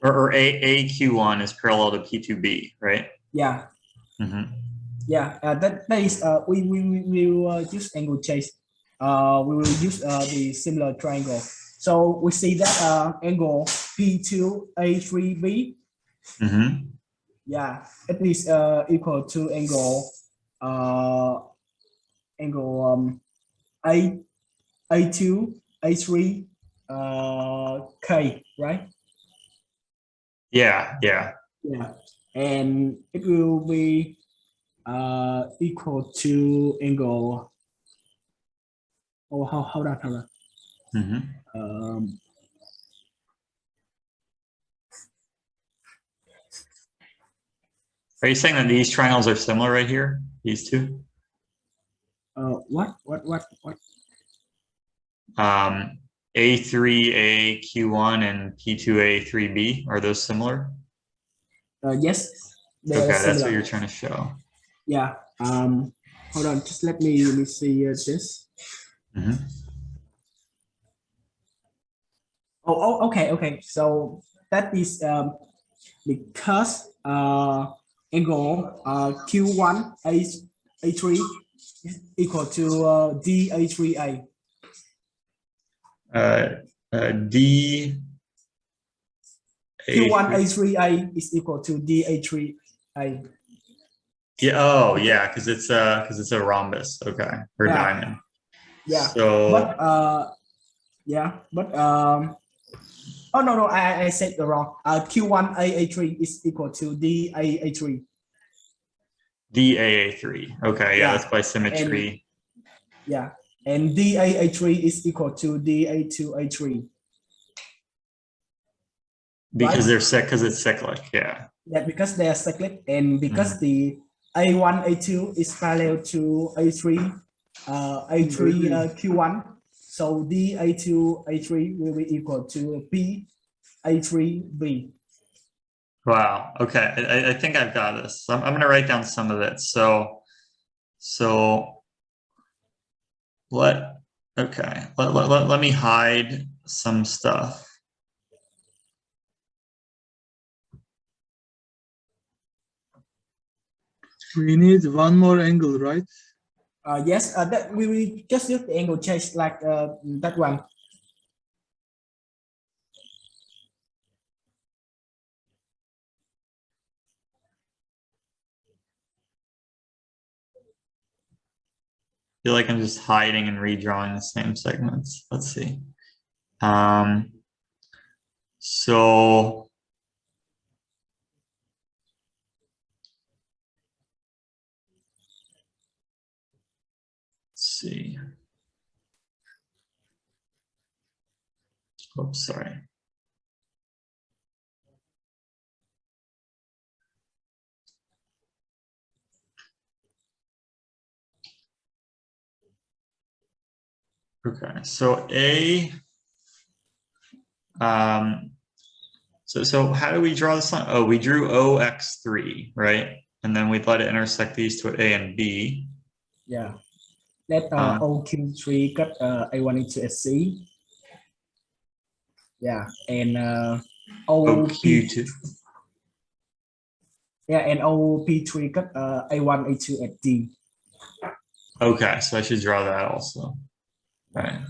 Speaker 1: Or AQ1 is parallel to P2B, right?
Speaker 4: Yeah.
Speaker 1: Mm-hmm.
Speaker 4: Yeah. That is we will use angle chase. We will use the similar triangle. So we see that angle P2A3B.
Speaker 1: Mm-hmm.
Speaker 4: Yeah, it is equal to angle A2 A3 K, right?
Speaker 1: Yeah, yeah.
Speaker 4: Yeah, and it will be equal to angle. Oh, how that?
Speaker 1: Mm-hmm. Are you saying that these triangles are similar right here? These two?
Speaker 4: What?
Speaker 1: A3AQ1 and P2A3B, are those similar?
Speaker 4: Yes, they
Speaker 1: Okay,
Speaker 4: are similar.
Speaker 1: that's what you're trying to show.
Speaker 4: Yeah. Hold on, just let me see this.
Speaker 1: Mm-hmm.
Speaker 4: Okay. So that is because angle Q1 A3 is equal to DA3A.
Speaker 1: D
Speaker 4: Q1
Speaker 1: A3.
Speaker 4: A3A is equal to DA3A.
Speaker 1: Yeah. Oh, yeah, because it's a rhombus. Okay, or
Speaker 4: Yeah.
Speaker 1: diamond.
Speaker 4: Yeah.
Speaker 1: So.
Speaker 4: Oh no, I said the wrong. Q1 A3 is equal to DA3.
Speaker 1: DAA3. Okay, yeah,
Speaker 4: Yeah.
Speaker 1: that's by symmetry.
Speaker 4: And DAA3 is equal to DA2A3.
Speaker 1: Because
Speaker 4: right?
Speaker 1: they're sick, because it's cyclic, yeah.
Speaker 4: Yeah, because they are cyclic, and because the A1, A2 is parallel to A3, A3 Q1, so D A2, A3 will be equal to B A3B.
Speaker 1: Wow. Okay, I think I've got this. I'm going to write down some of it. So let me hide some stuff.
Speaker 3: We need one more angle, right?
Speaker 4: Yes, that we will just use the angle change like that one.
Speaker 1: I feel like I'm just hiding and redrawing the same segments. Let's see. So let's see. Oops, sorry. Okay, so so how do we draw this line? Oh, we drew OX3, right? And then we'd let it intersect these two at A and B.
Speaker 4: Yeah. Let OQ3 cut A1 into SC. Yeah, and
Speaker 1: OQ2.
Speaker 4: Yeah, and OP3 cut A1, A2 at D.
Speaker 1: Okay, so I should draw that also. All right.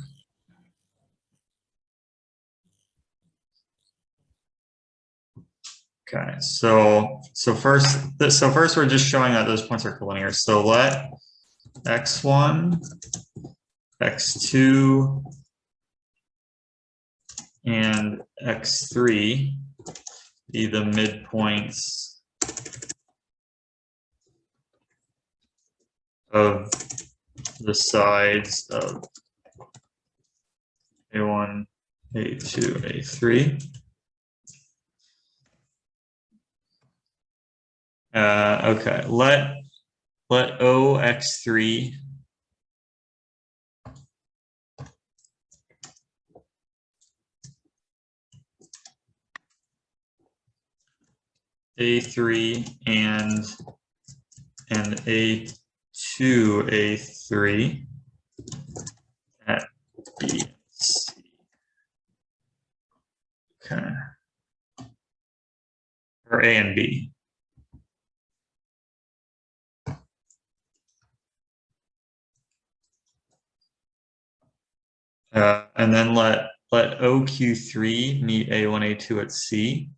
Speaker 1: Okay, so first we're just showing that those points are collinear. So let x1, x2, and x3 be the midpoints of the sides of A1, A2, A3. Okay, let OX3 A3 and A2 A3 at B and C. Okay. Or A and B. And then let OQ3 meet A1, A2 at C.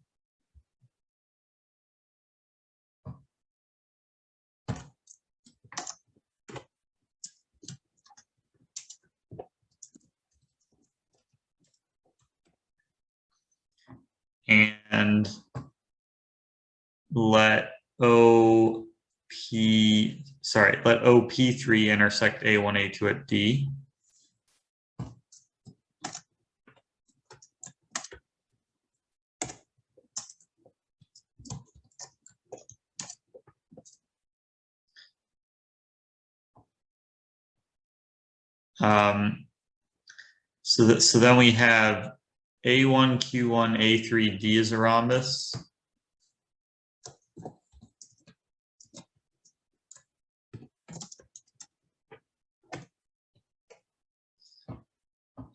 Speaker 1: And let OP3 intersect A1, A2 at D. So then we have A1, Q1, A3, D is a rhombus.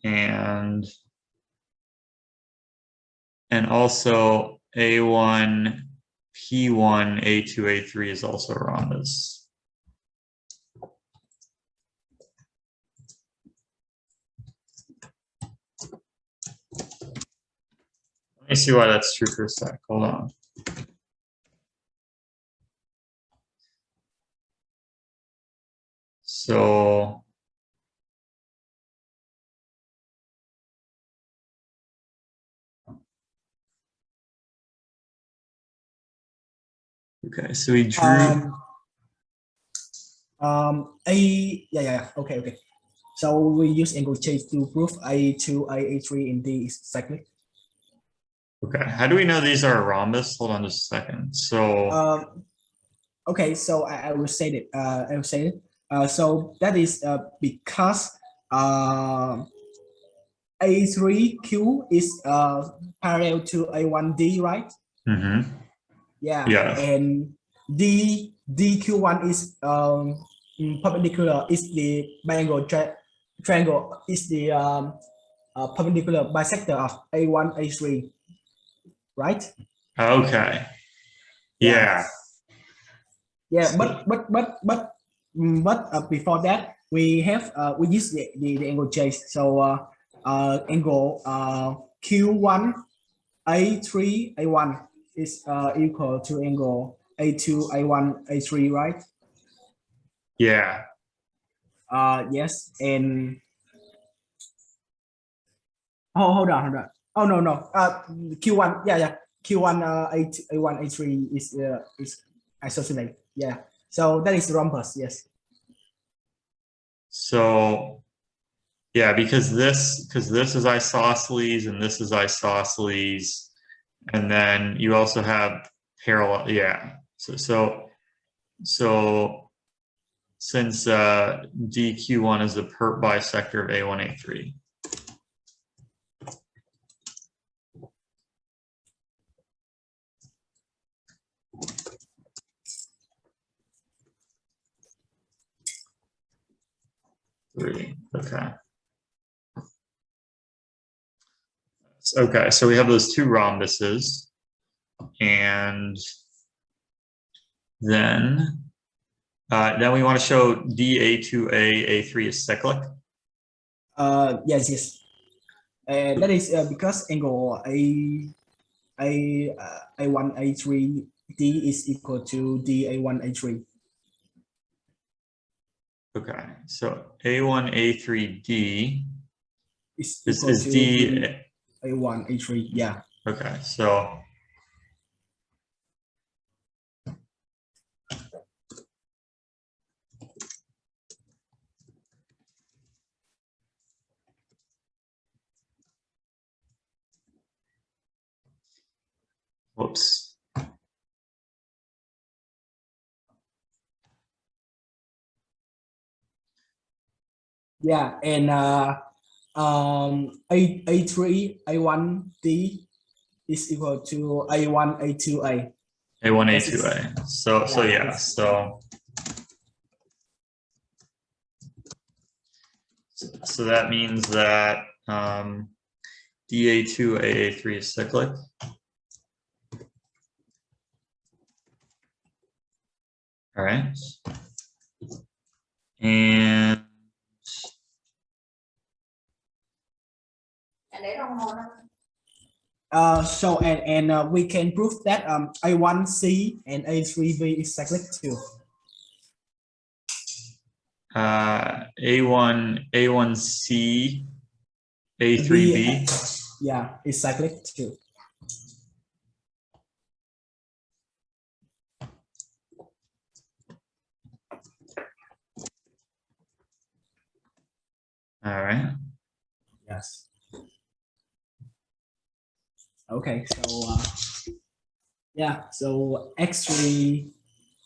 Speaker 1: And also A1, P1, A2, A3 is also a rhombus. Let me see why that's true for a sec. Hold on. So okay, so we drew
Speaker 4: okay. So we use angle change to prove A2, A3 in D is exactly.
Speaker 1: okay, how do we know these are a rhombus? Hold on just a second. So
Speaker 4: okay, so I will say it. So that is because A3Q is parallel to A1D, right?
Speaker 1: mm-hmm.
Speaker 4: Yeah. And DQ1 is perpendicular. Is the triangle is the perpendicular bisector of A1, A3, right?
Speaker 1: Okay. Yeah.
Speaker 4: Yeah, but before that we have we use the angle change. So angle Q1 A3 A1 is equal to angle A2 A1 A3, right?
Speaker 1: Yeah.
Speaker 4: Yes, and hold on. Oh no. Q1, yeah. Q1 A1 A3 is isosceles. Yeah. So that is rhombus, yes.
Speaker 1: So yeah, because this is isosceles and this is isosceles, and then you also have parallel. Yeah. So since DQ1 is the perp bisector of A1, A3. Okay. Okay, so we have those two rhombuses, and then we want to show DA2A, A3 is cyclic.
Speaker 4: Yes. That is because angle A1 A3 D is equal to DA1 A3.
Speaker 1: Okay, so A1 A3 D
Speaker 4: is
Speaker 1: D
Speaker 4: A1 A3. Yeah.
Speaker 1: Okay, so Whoops.
Speaker 4: Yeah, and A3, A1, D is equal to A1, A2, A.
Speaker 1: A1,
Speaker 4: This is-
Speaker 1: A2A. So
Speaker 4: yeah,
Speaker 1: yeah,
Speaker 4: it's-
Speaker 1: so that means that DA2, AA3 is cyclic. All right. And
Speaker 4: So and we can prove that A1C and A3B is cyclic too.
Speaker 1: A1C, A3B.
Speaker 4: Yeah, is cyclic too.
Speaker 1: All right.
Speaker 4: Yes. Okay, so yeah, so X3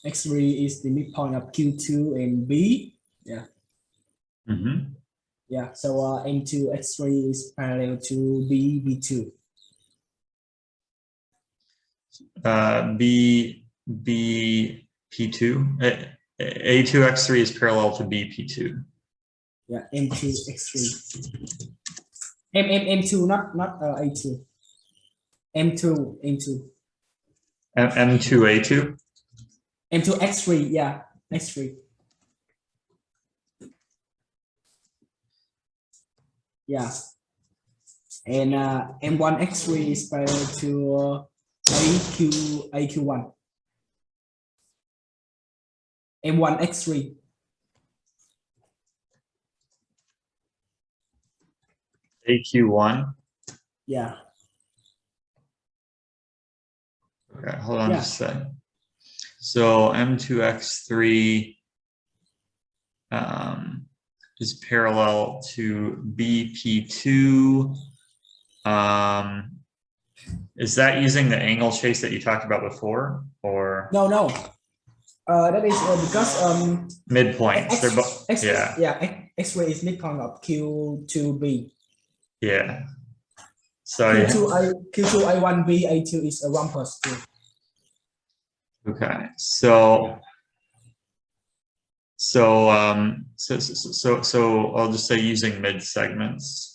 Speaker 4: is the midpoint of Q2 and B. Yeah.
Speaker 1: Mm-hmm.
Speaker 4: Yeah, so N2 X3 is parallel to B, B2.
Speaker 1: B P2. A2X3 is parallel to BP2.
Speaker 4: Yeah, M2 X3. M2, not A2. M2.
Speaker 1: M2A2.
Speaker 4: M2 X3, yeah, X3. Yeah. And M1 X3 is parallel to AQ1. M1 X3.
Speaker 1: AQ1.
Speaker 4: Yeah.
Speaker 1: Okay, hold on
Speaker 4: Yeah.
Speaker 1: just a second. So M2X3 is parallel to BP2. Is that using the angle chase that you talked about before, or
Speaker 4: No. That is because
Speaker 1: midpoints? They're both.
Speaker 4: X-ray is midpoint of Q2B.
Speaker 1: Yeah. So
Speaker 4: Q2A1B A2 is a 1+2.
Speaker 1: okay. So I'll just say using mid segments.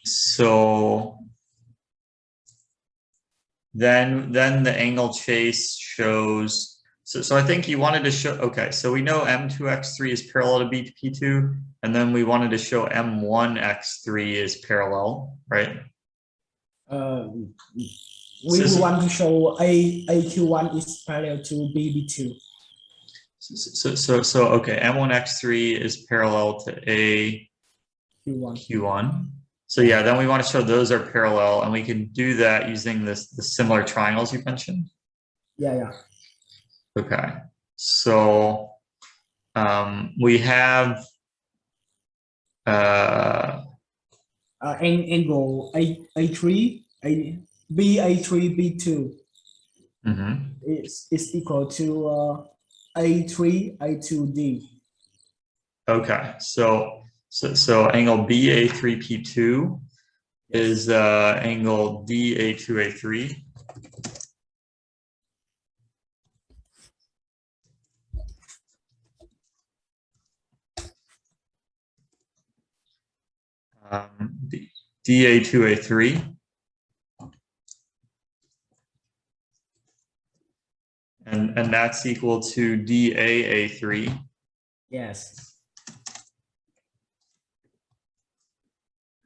Speaker 1: So then the angle chase shows, so I think you wanted to show, okay, so we know M2X3 is parallel to BP2, and then we wanted to show M1X3 is parallel, right?
Speaker 4: We want to show AQ1 is parallel to BB2.
Speaker 1: So okay, M1X3 is parallel to AQ1. So yeah, then we want to show those are parallel, and we can do that using the similar triangles you mentioned.
Speaker 4: Yeah.
Speaker 1: Okay, so we have
Speaker 4: angle A3 BA3 B2 is equal to A3 A2D.
Speaker 1: Okay, so angle BA3P2 is angle DA2A3. DA2A3. And that's equal to DAA3.
Speaker 4: Yes.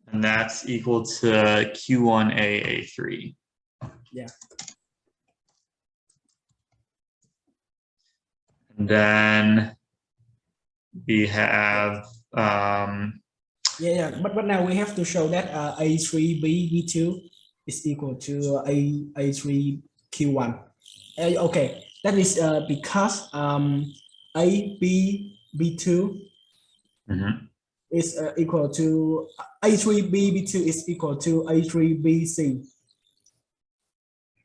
Speaker 1: And that's equal to Q1AA3.
Speaker 4: Yeah.
Speaker 1: And then we have
Speaker 4: but now we have to show that A3B B2 is equal to A3 Q1. Okay, that is because B2
Speaker 1: Mhm.
Speaker 4: is equal to A3B2 is equal to A3BC.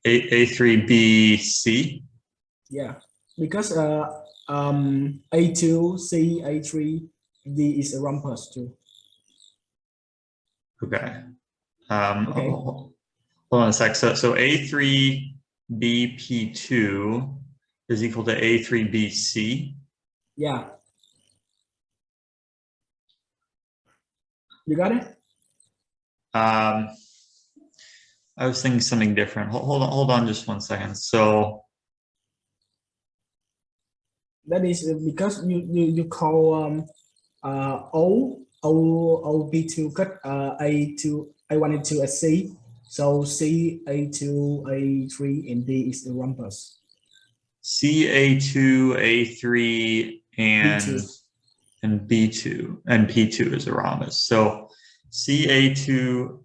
Speaker 1: A3BC.
Speaker 4: Yeah, because A2C A3D is a rumpus too.
Speaker 1: Okay.
Speaker 4: Okay.
Speaker 1: Hold on a sec. So A3BP2 is equal to A3BC.
Speaker 4: Yeah. You got it?
Speaker 1: I was thinking something different. Hold on just 1 second. So
Speaker 4: That is because you call OB2 cut A2 A1 into a C. So C A2 A3 and D is the rumpus.
Speaker 1: CA2, A3,
Speaker 4: B2.
Speaker 1: and B2 and P2 is a rhombus. So CA2,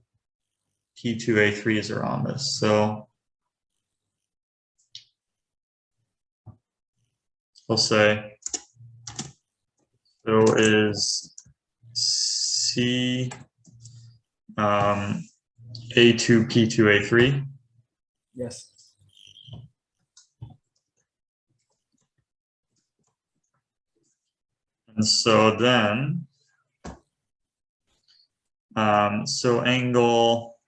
Speaker 1: P2, A3 is a rhombus. So we'll say so is C A2, P2, A3.
Speaker 4: Yes.
Speaker 1: And so then, so angle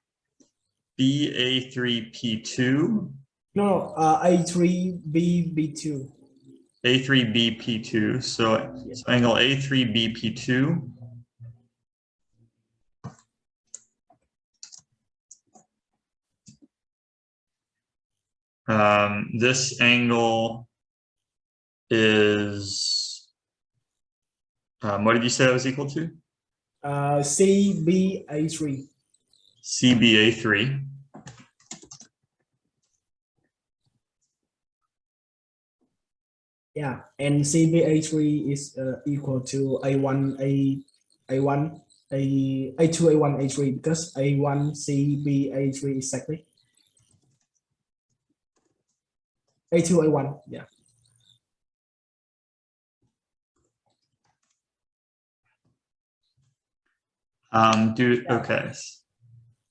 Speaker 1: BA3P2,
Speaker 4: No, A3B2.
Speaker 1: A3BP2, so angle A3BP2 this angle is, what did you say that was equal to?
Speaker 4: CBA3.
Speaker 1: CBA3.
Speaker 4: Yeah, and CBA3 is equal to A1, A1, A2, A1, A3 because A1, CBA3 exactly. A2, A1, yeah.
Speaker 1: Okay.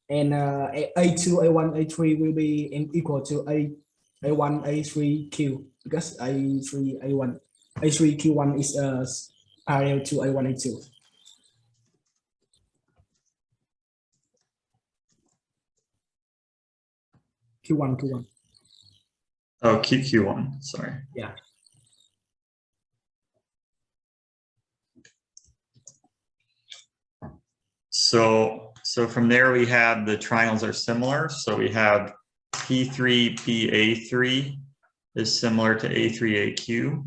Speaker 4: And A2, A1, A3 will be equal to A1, A3Q because A3, A1, A3Q1 is parallel to A1, A2. Q1.
Speaker 1: Oh, QQ1, sorry.
Speaker 4: Yeah.
Speaker 1: So from there we have the triangles are similar. So we have P3PA3 is similar to A3AQ.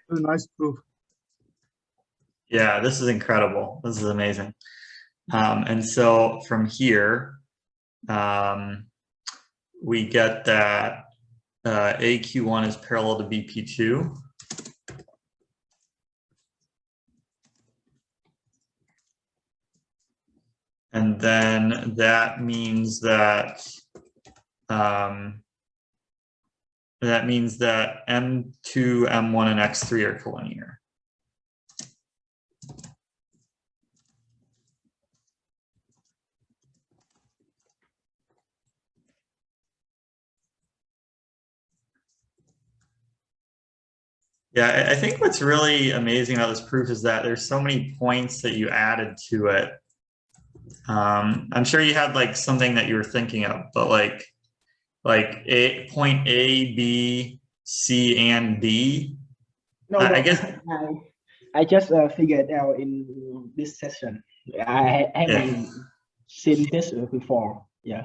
Speaker 3: A nice proof.
Speaker 1: Yeah, this is incredible. This is amazing. And so from here, we get that AQ1 is parallel to BP2. And then that means that M2, M1, and X3 are collinear. Yeah, I think what's really amazing about this proof is that there's so many points that you added to it. I'm sure you had like something that you were thinking of, but like point A, B, C, and D.
Speaker 5: No,
Speaker 1: I guess.
Speaker 5: I just figured out in this session. I haven't seen this before. Yeah.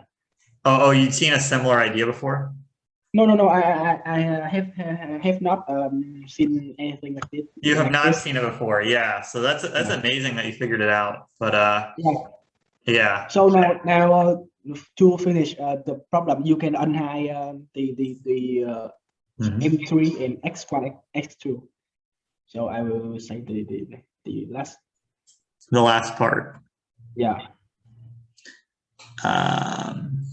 Speaker 1: Oh, you'd seen a similar idea before?
Speaker 5: No. I have not seen anything like this.
Speaker 1: You have not seen it before, yeah. So that's amazing that you figured it out. But yeah.
Speaker 5: So now to finish the problem, you can unhide the M3 and X1, X2. So I will say the last.
Speaker 1: The last part.
Speaker 5: Yeah.
Speaker 1: Um,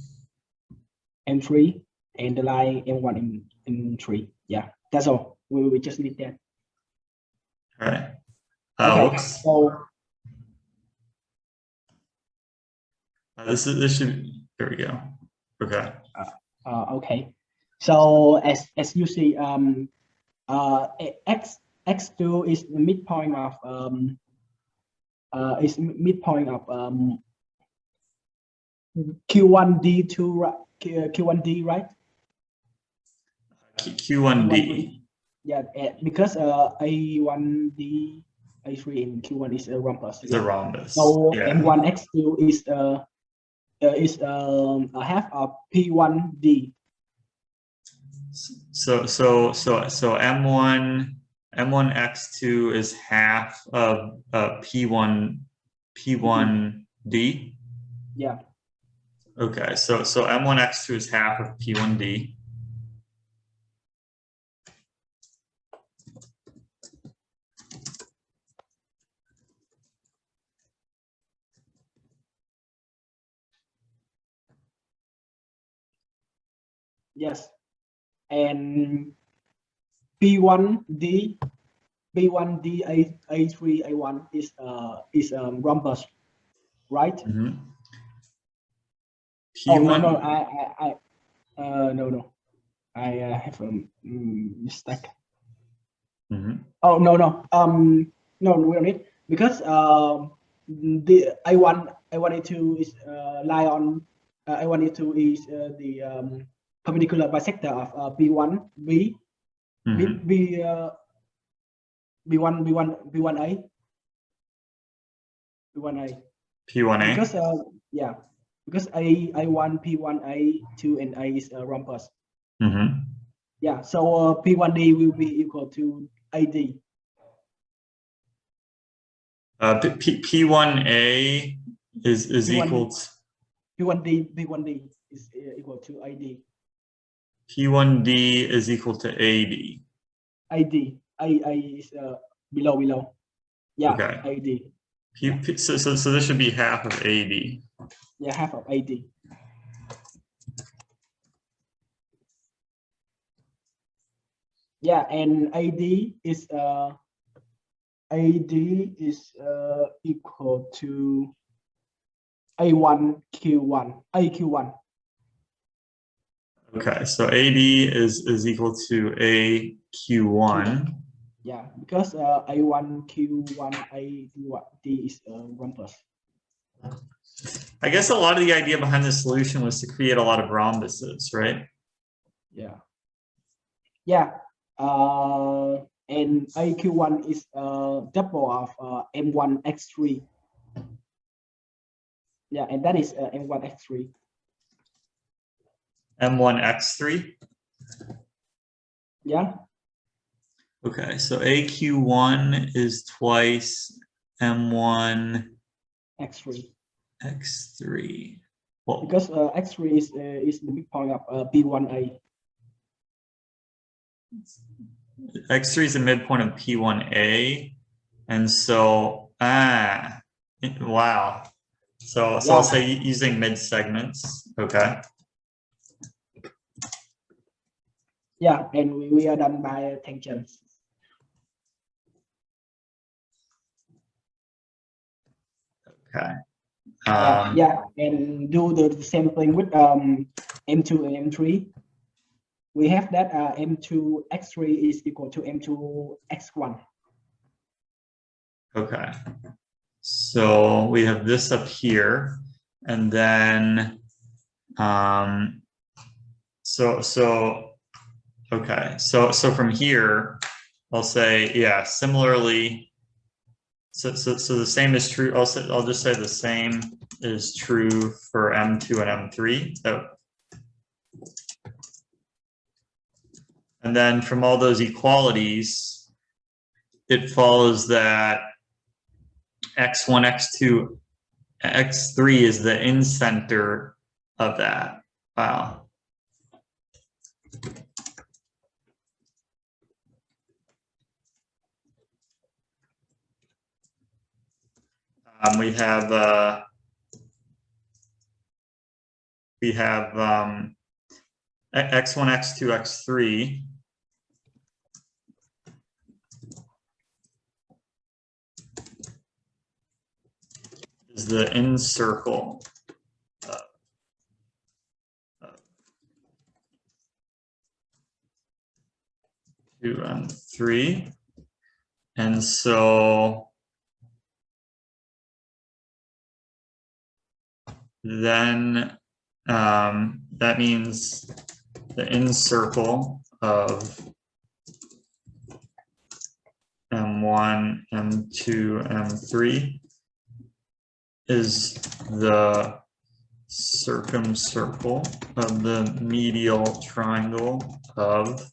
Speaker 5: M3 and the line M1, M3. Yeah, that's all. We just need that.
Speaker 1: all right.
Speaker 5: Okay,
Speaker 1: Whoops.
Speaker 5: so
Speaker 1: This should, there we go. Okay.
Speaker 5: okay. So as you see, X2 is the midpoint of Q1D2, Q1D, right?
Speaker 1: Q1D.
Speaker 5: Yeah, because A1D, A3 in Q1 is a rhombus.
Speaker 1: It's a rhombus.
Speaker 5: So
Speaker 1: Yeah.
Speaker 5: M1X2 is a half of P1D.
Speaker 1: So M1X2 is half of P1D.
Speaker 5: Yeah.
Speaker 1: Okay, so M1X2 is half of P1D.
Speaker 5: Yes. And P1D, A3, A1 is rhombus, right?
Speaker 1: Mm-hmm.
Speaker 5: Oh
Speaker 1: P1.
Speaker 5: no, I have a mistake.
Speaker 1: Mm-hmm.
Speaker 5: Oh no, no, we don't need, because the I1 A2 is lie on I1 A2 is the perpendicular bisector of B1 B
Speaker 1: Mm-hmm.
Speaker 5: B1A
Speaker 1: P1A.
Speaker 5: because yeah, because I1 P1A2 and A is rhombus.
Speaker 1: Mm-hmm.
Speaker 5: Yeah, so P1D will be equal to AD.
Speaker 1: P1A is
Speaker 5: P1D.
Speaker 1: equal to
Speaker 5: P1D is equal to AD.
Speaker 1: P1D is equal to AD.
Speaker 5: AD. A is below. Yeah.
Speaker 1: Okay.
Speaker 5: AD.
Speaker 1: So this should be half of AD.
Speaker 5: Yeah, half of AD. Yeah, and AD is equal to AQ1.
Speaker 1: Okay, so AD is equal to AQ1.
Speaker 5: Yeah, because A1 Q1 AD is rhombus.
Speaker 1: I guess a lot of the idea behind this solution was to create a lot of rhombuses, right?
Speaker 5: Yeah. Yeah. And AQ1 is double of M1X3. Yeah, and that is M1X3.
Speaker 1: M1X3.
Speaker 5: Yeah.
Speaker 1: Okay, so AQ1 is twice M1
Speaker 5: X3.
Speaker 1: X3. Well,
Speaker 5: Because X3 is the midpoint of B1A.
Speaker 1: X3 is the midpoint of P1A, and so wow. So I'll say using mid segments. Okay.
Speaker 5: Yeah, and we are done by tangents.
Speaker 1: Okay.
Speaker 5: Yeah, and do the same thing with M2 and M3. We have that M2 X3 is equal to M2 X1.
Speaker 1: Okay. So we have this up here, and then okay. So from here, I'll say, yeah, similarly. So the same is true. I'll just say the same is true for M2 and M3. And then from all those equalities, it follows that X1, X2, X3 is the in-center of that. Wow. We have x1, x2, x3. Is the in circle of 2 and 3. And so then that means the in circle of M1, M2, M3 is the circumcircle of the medial triangle of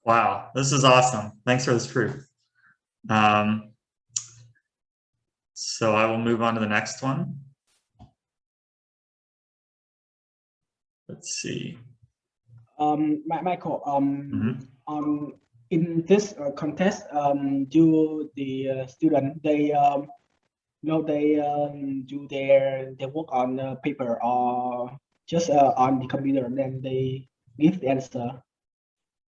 Speaker 1: Wow, this is awesome. Thanks for this proof. So I will move on to the next one. Let's see.
Speaker 5: Michael, in this contest, do the student they do their work on paper or just on the computer, and then they give the answer?